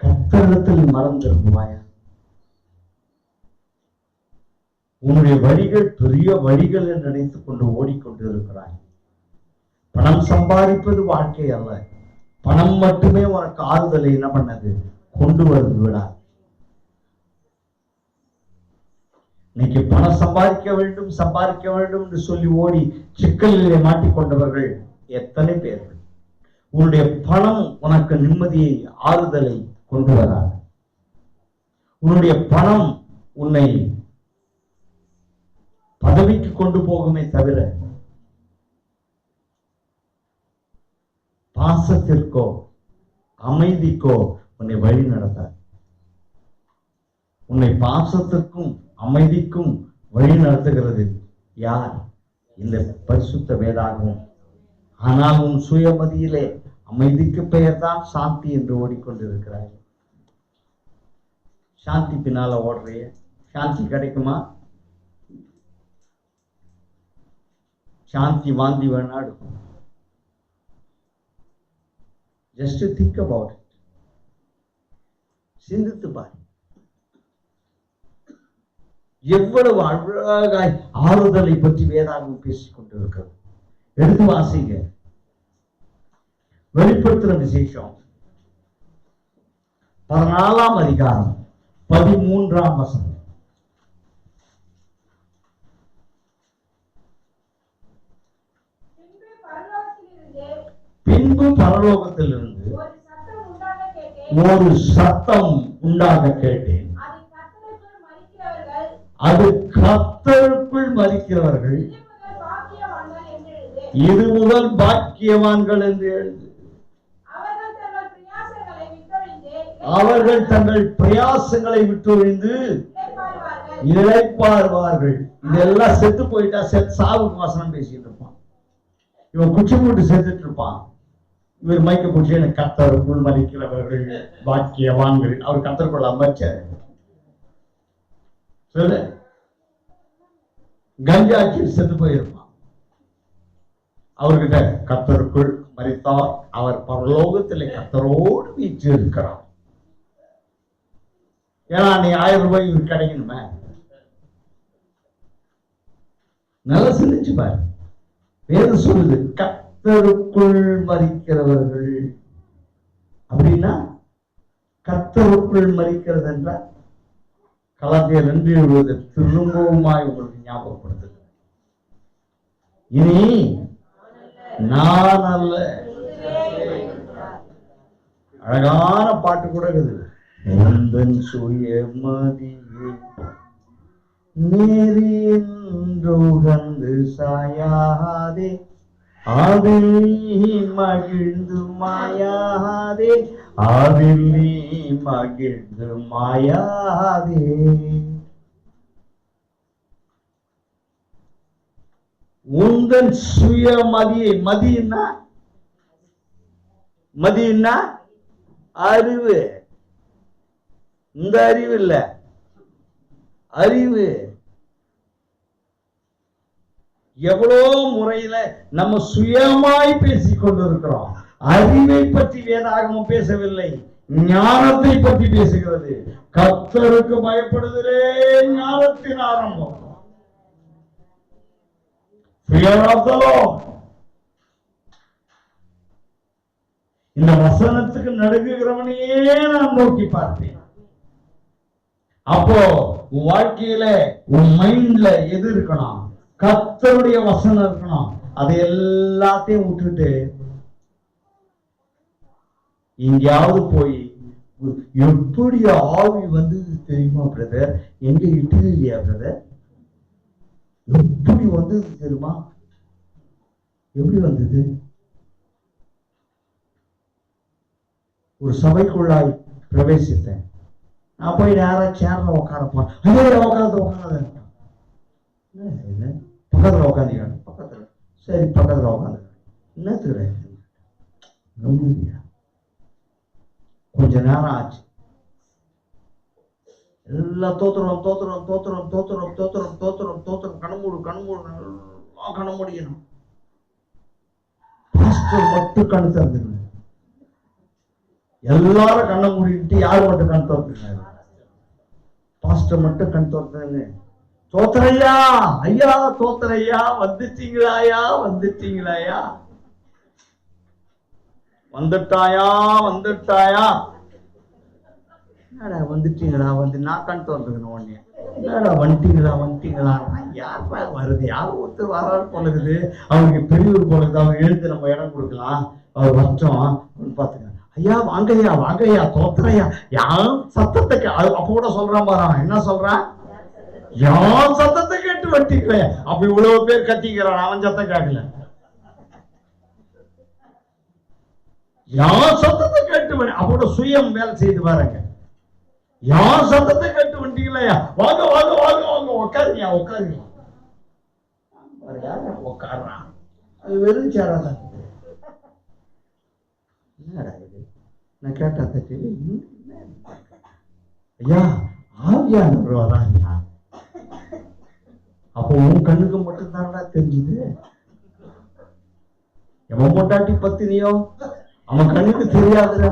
A: கர்த்தரிடத்தில் மறந்திருப்பாயா? உன்னுடைய வழிகள் பெரிய வழிகள் என்று நினைத்துக் கொண்டு ஓடிக்கொண்டு இருக்கிறாய். பணம் சம்பாதிப்பது வாழ்க்கை அல்ல. பணம் மட்டுமே உனக்கு ஆறுதலை என்ன பண்ணது கொண்டு வந்து விடாது. இன்னைக்கு பணம் சம்பாதிக்க வேண்டும் என்று சொல்லி ஓடி சிக்கலிலே மாட்டிக்கொண்டவர்கள் எத்தனை பேர்கள். உன்னுடைய பணம் உனக்கு நிம்மதியை, ஆறுதலை கொண்டு வராது. உன்னுடைய பணம் உன்னை பதவிக்கு கொண்டு போகுமே தவிர பாசத்திற்கோ அமைதிக்கோ உன்னை வழி நடத்தாது. உன்னை பாசத்திற்கும் அமைதிக்கும் வழி நடத்துகிறது யார்? இந்த பரிசுத்த வேதாகமம். ஆனால் உன் சுயமதியிலே அமைதிக்கு பெயர் தான் சாந்தி என்று ஓடிக்கொண்டிருக்கிறாய். சாந்தி பின்னால ஓடுறிய, சாந்தி கிடைக்குமா? சாந்தி வாந்தி வேணா எடுக்கும். Just think about it. சிந்தித்து பாரு. எவ்வளவு அழகாய் ஆறுதலை பற்றி வேதாகம் பேசிக் கொண்டிருக்கிறது. எடுத்து வாசிங்க. வெளிப்படுத்துற விசேஷம் 14ஆம் அதிகாரம் 13ஆம் வசனம். பின்பு பரலோகத்திலிருந்து ஒரு சத்தம் உண்டாக கேட்டேன். அது கர்த்தருக்குள் மரிக்கிறவர்கள் இது முதல் பாக்கியவான்கள் என்று எழுது. அவர்கள் தங்கள் பிரயாசங்களை விட்டொழிந்து இளைப்பாறுவார்கள். இதெல்லாம் செத்து போயிட்டா சாவுக்கு வசனம் பேசிட்டு இருப்பான். இவன் குச்சி போட்டு செத்துட்டு இருப்பான். இவர் மைக்க குச்சி எனக்கு கர்த்தருக்குள் மதிக்கிறவர்கள் பாக்கியவான்கள். அவர் கர்த்தருக்குள் அமைச்சார் சொல்லு. கஞ்சாச்சி செத்து போயிருப்பான். அவர்கிட்ட கர்த்தருக்குள் மரித்தார், அவர் பரலோகத்திலே கர்த்தரோடு வீச்சு இருக்கிறார். ஏன்னா நீ 1000 ரூபாய் இவருக்கு கிடைக்கணுமே. நல்லா சிந்திச்சு பாரு. வேதம் சொல்லுது கர்த்தருக்குள் மரிக்கிறவர்கள் அப்படின்னா, கர்த்தருக்குள் மரிக்கிறது என்றால் கலாத்தியர் 2:7 திரும்பவுமாய் உங்களுக்கு ஞாபகப்படுத்துது. இனி நான் அல்ல. அழகான பாட்டு கூட இருக்குது. உந்தன் சுயமதியை நேரின்றுகந்து சாயாதே, அதில் மகிழ்ந்து மாயாதே, அதில் மகிழ்ந்து மாயாதே. உந்தன் சுயமதியை, மதினா அறிவு. இந்த அறிவு இல்ல, அறிவு. எவ்வளவு முறையில நம்ம சுயமாய் பேசிக் கொண்டிருக்கிறோம். அறிவை பற்றி வேதாகமம் பேசவில்லை, ஞானத்தை பற்றி பேசுகிறது. கர்த்தருக்கு பயப்படுதலே ஞானத்தின் ஆரம்பம். Fear of the Lord. இந்த வசனத்துக்கு நடுங்குகிறவனையே நான் நோக்கி பார்ப்பேன். அப்போ உன் வாழ்க்கையில உன் மைண்ட்ல எது இருக்கணும்? கர்த்தருடைய வசனம் இருக்கணும். அதை எல்லாத்தையும் விட்டுட்டு எங்கேயாவது போய் எப்படி ஆவி வந்தது தெரியுமா பிரதர்? எங்க இட்டு இல்லையா பிரதர்? எப்படி வந்தது தெரியுமா? எப்படி வந்தது? ஒரு சபைக்குள்ளாய் பிரவேசித்தேன். நான் போய் நேரா சேர்ல உட்காரப்போம். உட்காராத பக்கத்துல உட்காந்து பக்கத்துல. சரி பக்கத்துல உட்காந்து என்னத்துக்கு கொஞ்ச நேரம் ஆச்சு. எல்லாம் தோத்துறோம் தோத்துறோம் தோத்துறோம் தோத்துறோம் தோத்துறோம் தோத்துறோம் தோத்துறோம். கணமூடு கணமூடணும். மட்டும் கண் திறந்துங்க. எல்லாரும் கண்ணை மூடிட்டு யாரு மட்டும் கண் திறந்துங்க? பாஸ்டர் மட்டும் கண் திறந்துங்க. தோத்துறையா ஐயா, தோத்துறையா, வந்துட்டீங்களாயா, வந்துட்டீங்களாயா, வந்துட்டாயா, வந்துட்டாயா. என்னடா வந்துட்டீங்களா? வந்து நான் கண் திறந்துக்கணும் உடனே. என்னடா வந்துட்டீங்களா? யார் வருது? யார் ஒருத்தர் வராது போலகுது. அவருக்கு பெரியவர் போலகுது. அவங்க எழுந்து நம்ம இடம் கொடுக்கலாம். அவர் வச்சோம் பாத்துங்க. ஐயா வாங்கய்யா தோத்துறையா. யார் சத்தத்தை அப்ப கூட சொல்றான் பாரு. என்ன சொல்றான்? யார் சத்தத்தை கேட்டு வட்டிக்கல. அப்ப இவ்வளவு பேர் கத்திக்கிறான், அவன் சத்தம் கேட்கல. யார் சத்தத்தை கேட்டு அப்போட சுயம் வேலை செய்து பாருங்க. யார் சத்தத்தை கேட்டு வந்தீங்களா? வாங்க வாங்க வாங்க வாங்க உட்காருங்க உட்காருங்க. உட்காடுறான். அது வெறும் சேராதான். என்னடா இது? நான் கேட்டா தெரியும். ஐயா ஆவியானவர் வராங்க. அப்போ உன் கண்ணுக்கு மட்டும்தான்டா தெரிஞ்சுது. எவன் பொண்டாட்டி பத்தினியோ அவன் கண்ணுக்கு தெரியாதுடா.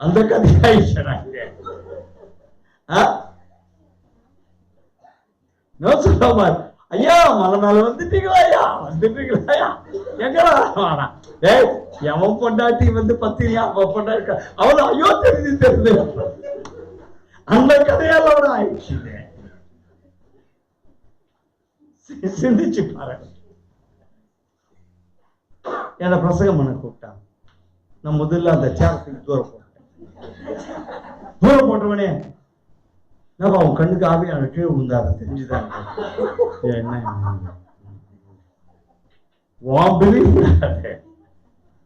A: அந்த கதையாயிடுச்சாங்க. ஐயா மலை மேல வந்துட்டீங்களா? வந்துட்டீங்களா? எங்கடா எவன் பொண்டாட்டி வந்து பத்தினியா பொண்டாட்டி அவன் ஐயோ தெரிஞ்சு அந்த கதையால ஆயிடுச்சு. சிந்திச்சு பாருங்க. என்ன பிரசங்கம் பண்ண கூப்பிட்டான். நான் முதல்ல அந்த சேரத்துக்கு தூரம் போட்டவனே நான் அவன் கண்ணுக்கு ஆவியான கீழே விழுந்தாரு. தெரிஞ்சுதான் என்ன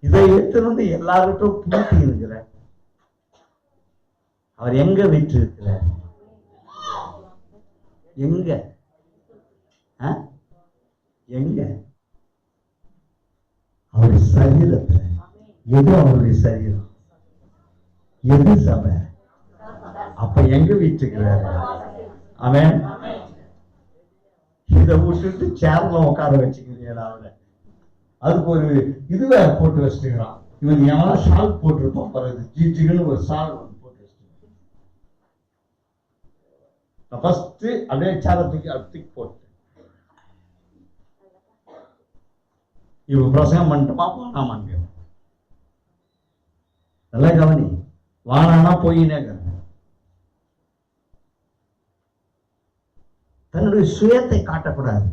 A: இதை எடுத்து வந்து எல்லார்கிட்டும் பூட்டி இருக்கிற அவர் எங்க வீற்றிருக்கிறார்? எங்க எங்க? அவருடைய சரீரத்துல. எது அவருடைய சரீரம்? எது சபை? அப்ப எங்க வீற்றிருக்கிறாரு? அவன் இதை விட்டுட்டு சேர்ல உட்கார வச்சுக்கிறீங்களா? அவரை அதுக்கு ஒரு இதுவே போட்டு வச்சுக்கிறான். இவன் யாரும் ஷால் போட்டிருப்பான் பாருது, ஜிஜின்னு ஒரு ஷால் போட்டு வச்சுக்கிறான். ஃபர்ஸ்ட் அப்படியே சேரத்துக்கு அடுத்துக்கு போட்டு இவன் பிரசங்கம் பண்ணிட்டுமா வானாமான்னு. நல்லா கவனி, வானானா போயினே. தன்னுடைய சுயத்தை காட்டக்கூடாது.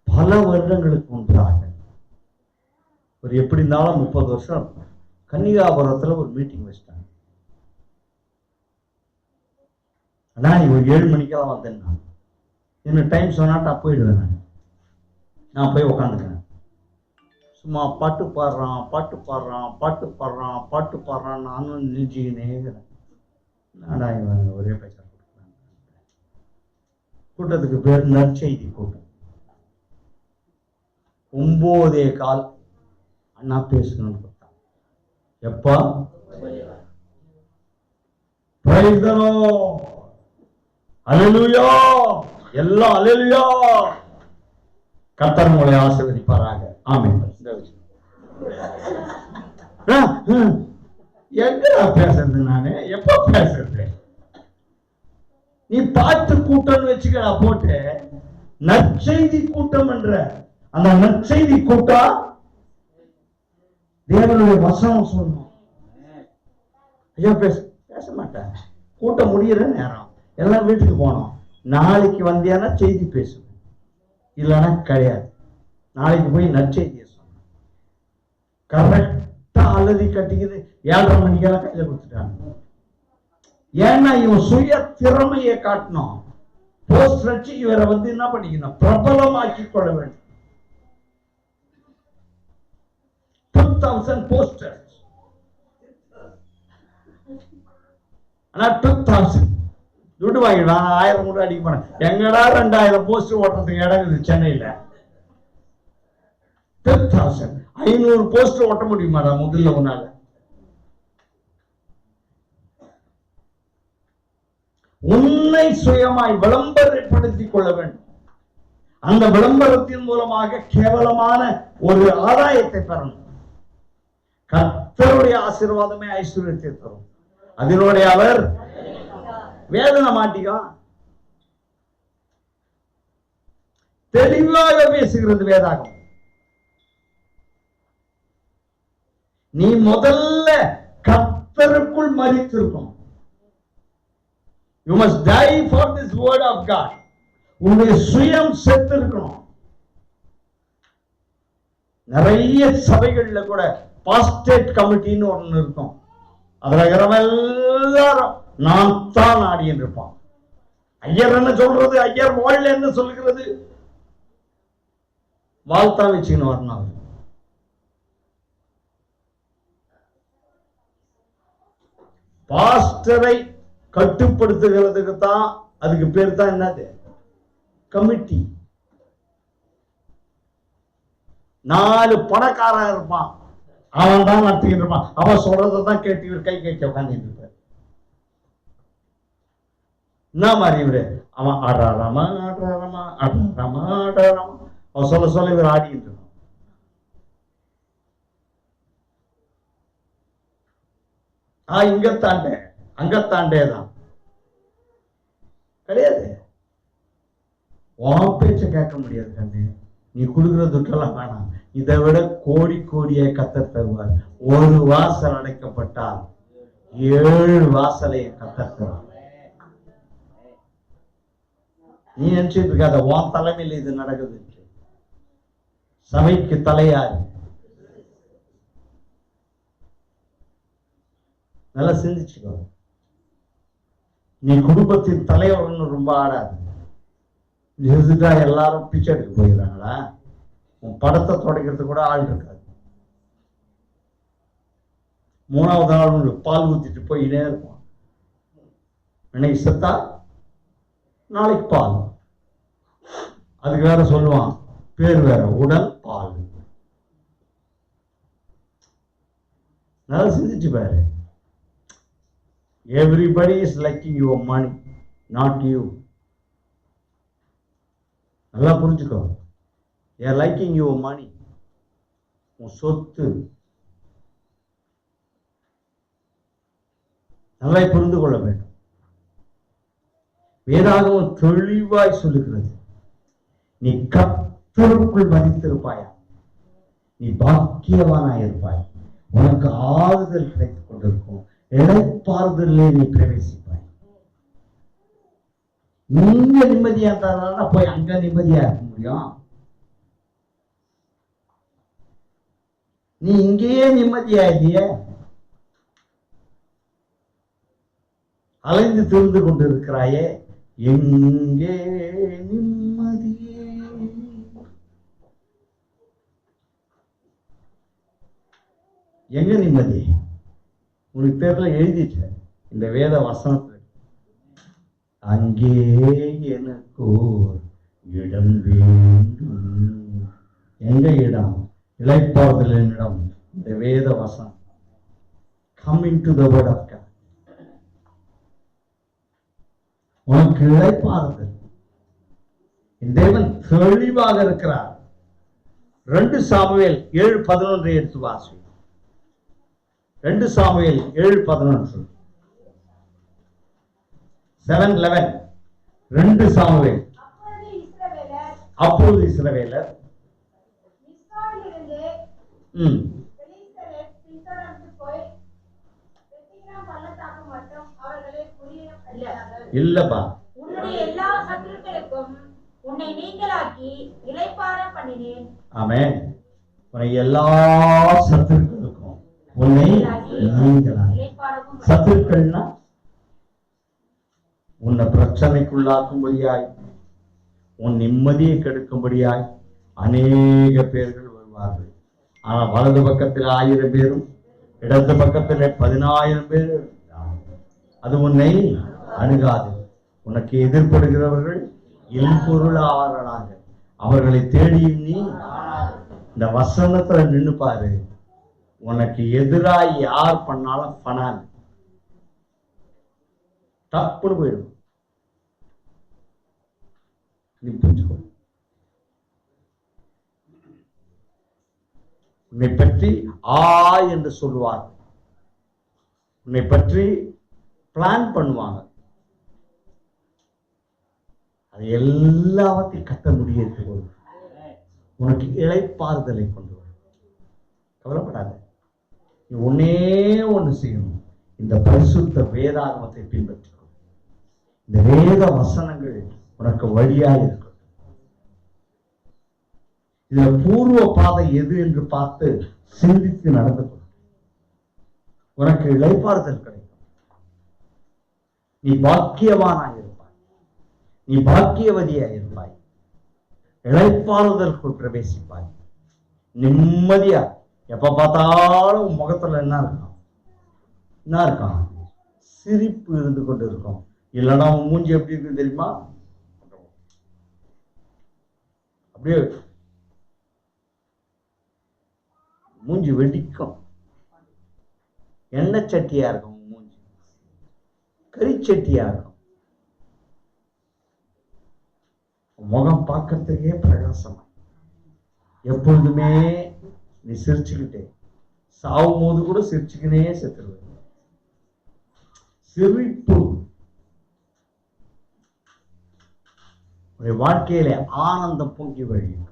A: பல வருடங்களுக்கு முன்பாக ஒரு எப்படி இருந்தாலும் 30 வருஷம் கன்னிகாபுரத்துல ஒரு மீட்டிங் வச்சிட்டாங்க. ஆனா நீ ஒரு 7 மணிக்கெல்லாம் வந்தேன்னா இன்னும் டைம் சொன்னாட்டா போயிடுவேன். நான் போய் உக்காந்துக்கிறேன். சும்மா பாட்டு பாடுறான் பாட்டு பாடுறான் பாட்டு பாடுறான் பாட்டு பாடுறான். நானும் நெஞ்சிக்கினே நாடா இவன் ஒரே பேச்ச கொடுக்குறாங்க. கூட்டத்துக்கு பேர் நற்செய்தி கூட்டம். 9:15 அண்ணா பேசணும்னு கொடுத்தான். எப்பா அல்லேலூயா, எல்லாம் அல்லேலூயா. கர்த்தர் உங்களை ஆசீர்வதிப்பாராக. ஆமென். எங்கடா பேசுறது? நானு எப்ப பேசுறது? நீ பாட்டு கூட்டம்னு வச்சுக்கடா போட்டு நற்செய்தி கூட்டம் என்ற அந்த நற்செய்தி கூட்டம் தேவனுடைய வசனம் சொல்லணும். ஐயா பேச மாட்டேன். கூட்டம் முடிகிற நேரம் எல்லாம் வீட்டுக்கு போனோம். நாளைக்கு வந்தியானா செய்தி பேசுவேன், இல்லைன்னா கிடையாது. நாளைக்கு போய் நற்செய்தியை சொன்னேன். கரெக்டா அலறி கட்டிக்குது. 7:30 மணிக்கெல்லாம் கையில கொடுத்துட்டாங்க. ஏன்னா இவன் சுய திறமையை காட்டணும். போஸ்ட் வச்சு இவரை என்ன பண்ணிக்கணும்? பிரபலமாக்கி கொள்ள வேண்டும். 2000 போஸ்டர்ஸ். ஆனா 2000 துட்டு வாங்கிடுவான். 1000 கூட அடிக்க போறேன். எங்கடா 2000 போஸ்டர் ஓட்டுறதுக்கு இடம் இருக்குது சென்னையில? 10,000 500 போஸ்டர் ஓட்ட முடியுமாடா முதல்ல உன்னால? உன்னை சுயமாய் விளம்பரப்படுத்திக் கொள்ள வேண்டும். அந்த விளம்பரத்தின் மூலமாக கேவலமான ஒரு ஆதாயத்தை பெறணும். கர்த்தருடைய ஆசீர்வாதமே ஐஸ்வர்யத்தை தரும். அதனுடைய அவர் வேதனை மாட்டிக்கோ. தெளிவாக பேசுகிறது வேதாகம். நீ முதல்ல கர்த்தருக்குள் மரித்திருக்கும். You must die for this word of God. உன்னுடைய சுயம் செத்து இருக்கணும். நிறைய சபைகள்ல கூட பாஸ்டேட் கமிட்டின்னு ஒண்ணு இருக்கும். அதுல எல்லாரும் நான் தான் ஆடின்னு இருப்பான். ஐயர் என்ன சொல்றது? ஐயர் வாழ்ல என்ன சொல்லுகிறது? வாழ்த்தா வச்சுன்னு வரணும். பாஸ்டரை கட்டுப்படுத்துகிறதுக்கு தான், அதுக்கு பேர் தான் என்னது? கமிட்டி. 4 பணக்காரன் இருப்பான், அவன் தான் நடத்திக்கிட்டு இருப்பான். அவன் சொல்றதான் கேட்டு இவர் கை கேட்க உட்காந்துட்டு இருப்பார். என்ன மாதிரி இவரு? அவன் ஆடுறாராமா ஆடுறாராமா ஆடுறாராமா ஆடுறாராமா அவன் சொல்ல சொல்ல இவர் ஆடிக்கிட்டு இருப்பான். இங்கத்தாண்டே அங்கத்தாண்டே தான் கிடையாது. உன் பேச்ச கேட்க முடியாது கண்ணு. நீ கொடுக்குற துட்டெல்லாம் வேணாம். இதை விட கோடி கோடியை கத்தர் தருவார். ஒரு வாசல் அடைக்கப்பட்டால் 7 வாசலை கத்தர் தருவார். நீ நினைச்சிட்டு இருக்காத உன் தலைமையில் இது நடக்குது. சபைக்கு தலையாரு நல்லா சிந்திச்சுக்கோ. நீ குடும்பத்தின் தலைவர்னு ரொம்ப ஆடாது. எல்லாரும் பிச்சை எடுக்க போயிடுறாங்களா? உன் படத்தை தொடக்கிறது கூட ஆள் இருக்காது. 3வது நாள் பால் ஊத்திட்டு போயிட்டே இருப்பான். இன்னைக்கு செத்தா நாளைக்கு பால். அதுக்கு வேற சொல்லுவான், பேர் வேற, உடல் பால். நல்லா சிந்திச்சு பாரு. Everybody is liking your money, not you. நல்லா புரிஞ்சுக்கோ. ஏர் லைக்கிங் யுவர் மணி, உன் சொத்து. நல்லா புரிந்து கொள்ள வேண்டும். வேதாகமம் தெளிவாய் சொல்லுகிறது, நீ கர்த்தருக்குள் மதித்திருப்பாயா, நீ பாக்கியவானாயிருப்பாய், உனக்கு ஆறுதல் கிடைத்துக் கொண்டிருக்கும், இளைப்பாறுதலே நீ பிரவேசிப்பாய். நீங்க நிம்மதியா இருந்தா போய் அங்க நிம்மதியா இருக்க முடியும். நீ இங்கேயே நிம்மதியா இல்லையே, அலைந்து திரிந்து கொண்டிருக்கிறாயே, எங்கே நிம்மதியே? எங்க நிம்மதி? உனக்கு பேர்ல எழுதிட்ட இந்த வேத வசனத்துல, அங்கே எனக்கு இடம் வேண்டும். எங்க இடம்? இளைப்பாறுதல் இடம். இந்த வேத வசனம். Come into the word of God. உனக்கு இளைப்பாறுதல். தேவன் தெளிவாக இருக்கிறார். 2 சாமுவேல் 7:11 எடுத்து வாசி. 2 சாமுவேல் 7:11. 7:11. 2 சாமுவேல். அப்பொழுது இஸ்ரவேலர் இல்லப்பா,
B: உன்னுடைய எல்லா சத்துருக்களுக்கும் உன்னை நீங்களாக்கி இளைப்பாற பண்ணினேன்.
A: ஆமென். உன்னை எல்லா சத்துருக்களுக்கும் உன்னை நீங்களாக்கி. சத்துருக்கள்னா உன்னை பிரச்சனைக்குள்ளாக்கும்படியாய், உன் நிம்மதியை கெடுக்கும்படியாய் அநேக பேர்கள் வருவார்கள். ஆனா வலது பக்கத்தில் 1000 பேரும் இடது பக்கத்தில் 10000 பேர், அது உன்னை அணுகாது. உனக்கு எதிர்படுகிறவர்கள் இல்பொருள் ஆவார்களாக, அவர்களை தேடியும் நீ. இந்த வசனத்துல நின்னு பாரு, உனக்கு எதிராய் யார் பண்ணாலும் பணாது, தப்புன்னு போயிடும். நீ புரிஞ்சுக்கோ. உன்னை பற்றி என்று சொல்லுவார், உன்னை பற்றி பிளான் பண்ணுவாங்க. அது எல்லாவற்றையும் கட்ட முடியாது. உனக்கு இளைப்பாறுதலை கொண்டு வரும். கவலைப்படாத. நீ ஒன்னே ஒண்ணு செய்யணும், இந்த பரிசுத்த வேதாகமத்தை பின்பற்றிக்கோ. இந்த வேத வசனங்கள் உனக்கு வழியாக இருக்கும். இதுல பூர்வ பாதை எது என்று பார்த்து சிந்தித்து நடந்து கொள். உனக்கு இளைப்பாறுதல் கிடைக்கும். நீ பாக்கியவானாயிருப்பாய், நீ பாக்கியவதியாயிருப்பாய், இளைப்பாறுதலுக்குள் பிரவேசிப்பாய். நிம்மதியா எப்ப பார்த்தாலும் முகத்துல என்ன இருக்கான்? சிரிப்பு இருந்து கொண்டு இருக்கும். இல்லைன்னா மூஞ்சி எப்படி இருக்கு தெரியுமா? அப்படியே மூஞ்சி வெடிக்கும். எண்ணெய் சட்டியா இருக்கும் மூஞ்சி, கரிச்சட்டியா இருக்கும். முகம் பார்க்கறதுக்கே பிரகாசமா, எப்பொழுதுமே நீ சிரிச்சுக்கிட்டே, சாவும் போது கூட சிரிச்சுக்கினே செத்துருவ. சிரிப்பு வாழ்க்கையில ஆனந்தம் பொங்கி வழியும்,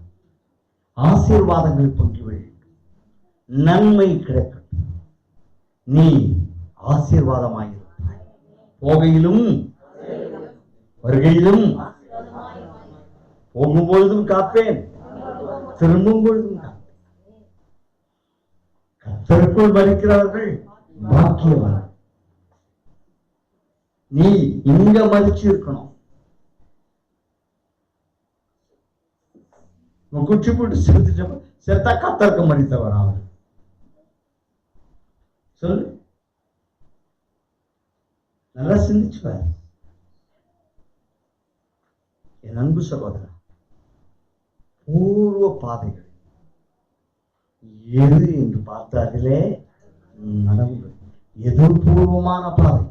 A: ஆசீர்வாதங்கள் பொங்கி வழியும், நன்மை கிடைக்கும். நீ ஆசீர்வாதமாயிருப்பாய், போகையிலும் வருகையிலும். போகும் பொழுதும் காப்பேன், திரும்பும் பொழுதும் காப்பேன். கர்த்தருக்குள் மதிக்கிறவர்கள் பாக்கியவான். நீ இங்க மதிச்சு இருக்கணும். குச்சி போட்டு செத்தா கத்தர்க்க மதித்தவர் அவர். சொல்லு, நல்லா சிந்திச்சுவார். என் அன்பு சகோதரன், பூர்வ பாதைகள் எது என்று பார்த்தார்களே நடந்து எது பூர்வமான பாதை?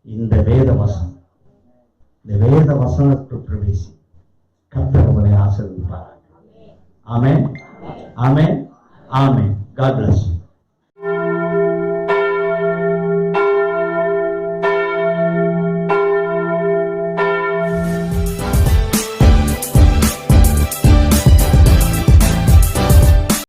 A: இந்த வேத வசனம். இந்த வேத வசனத்தை பிரவேசி. கர்த்தர் உங்களை ஆசீர்வதிப்பார். ஆமென், ஆமென், ஆமென். God bless you.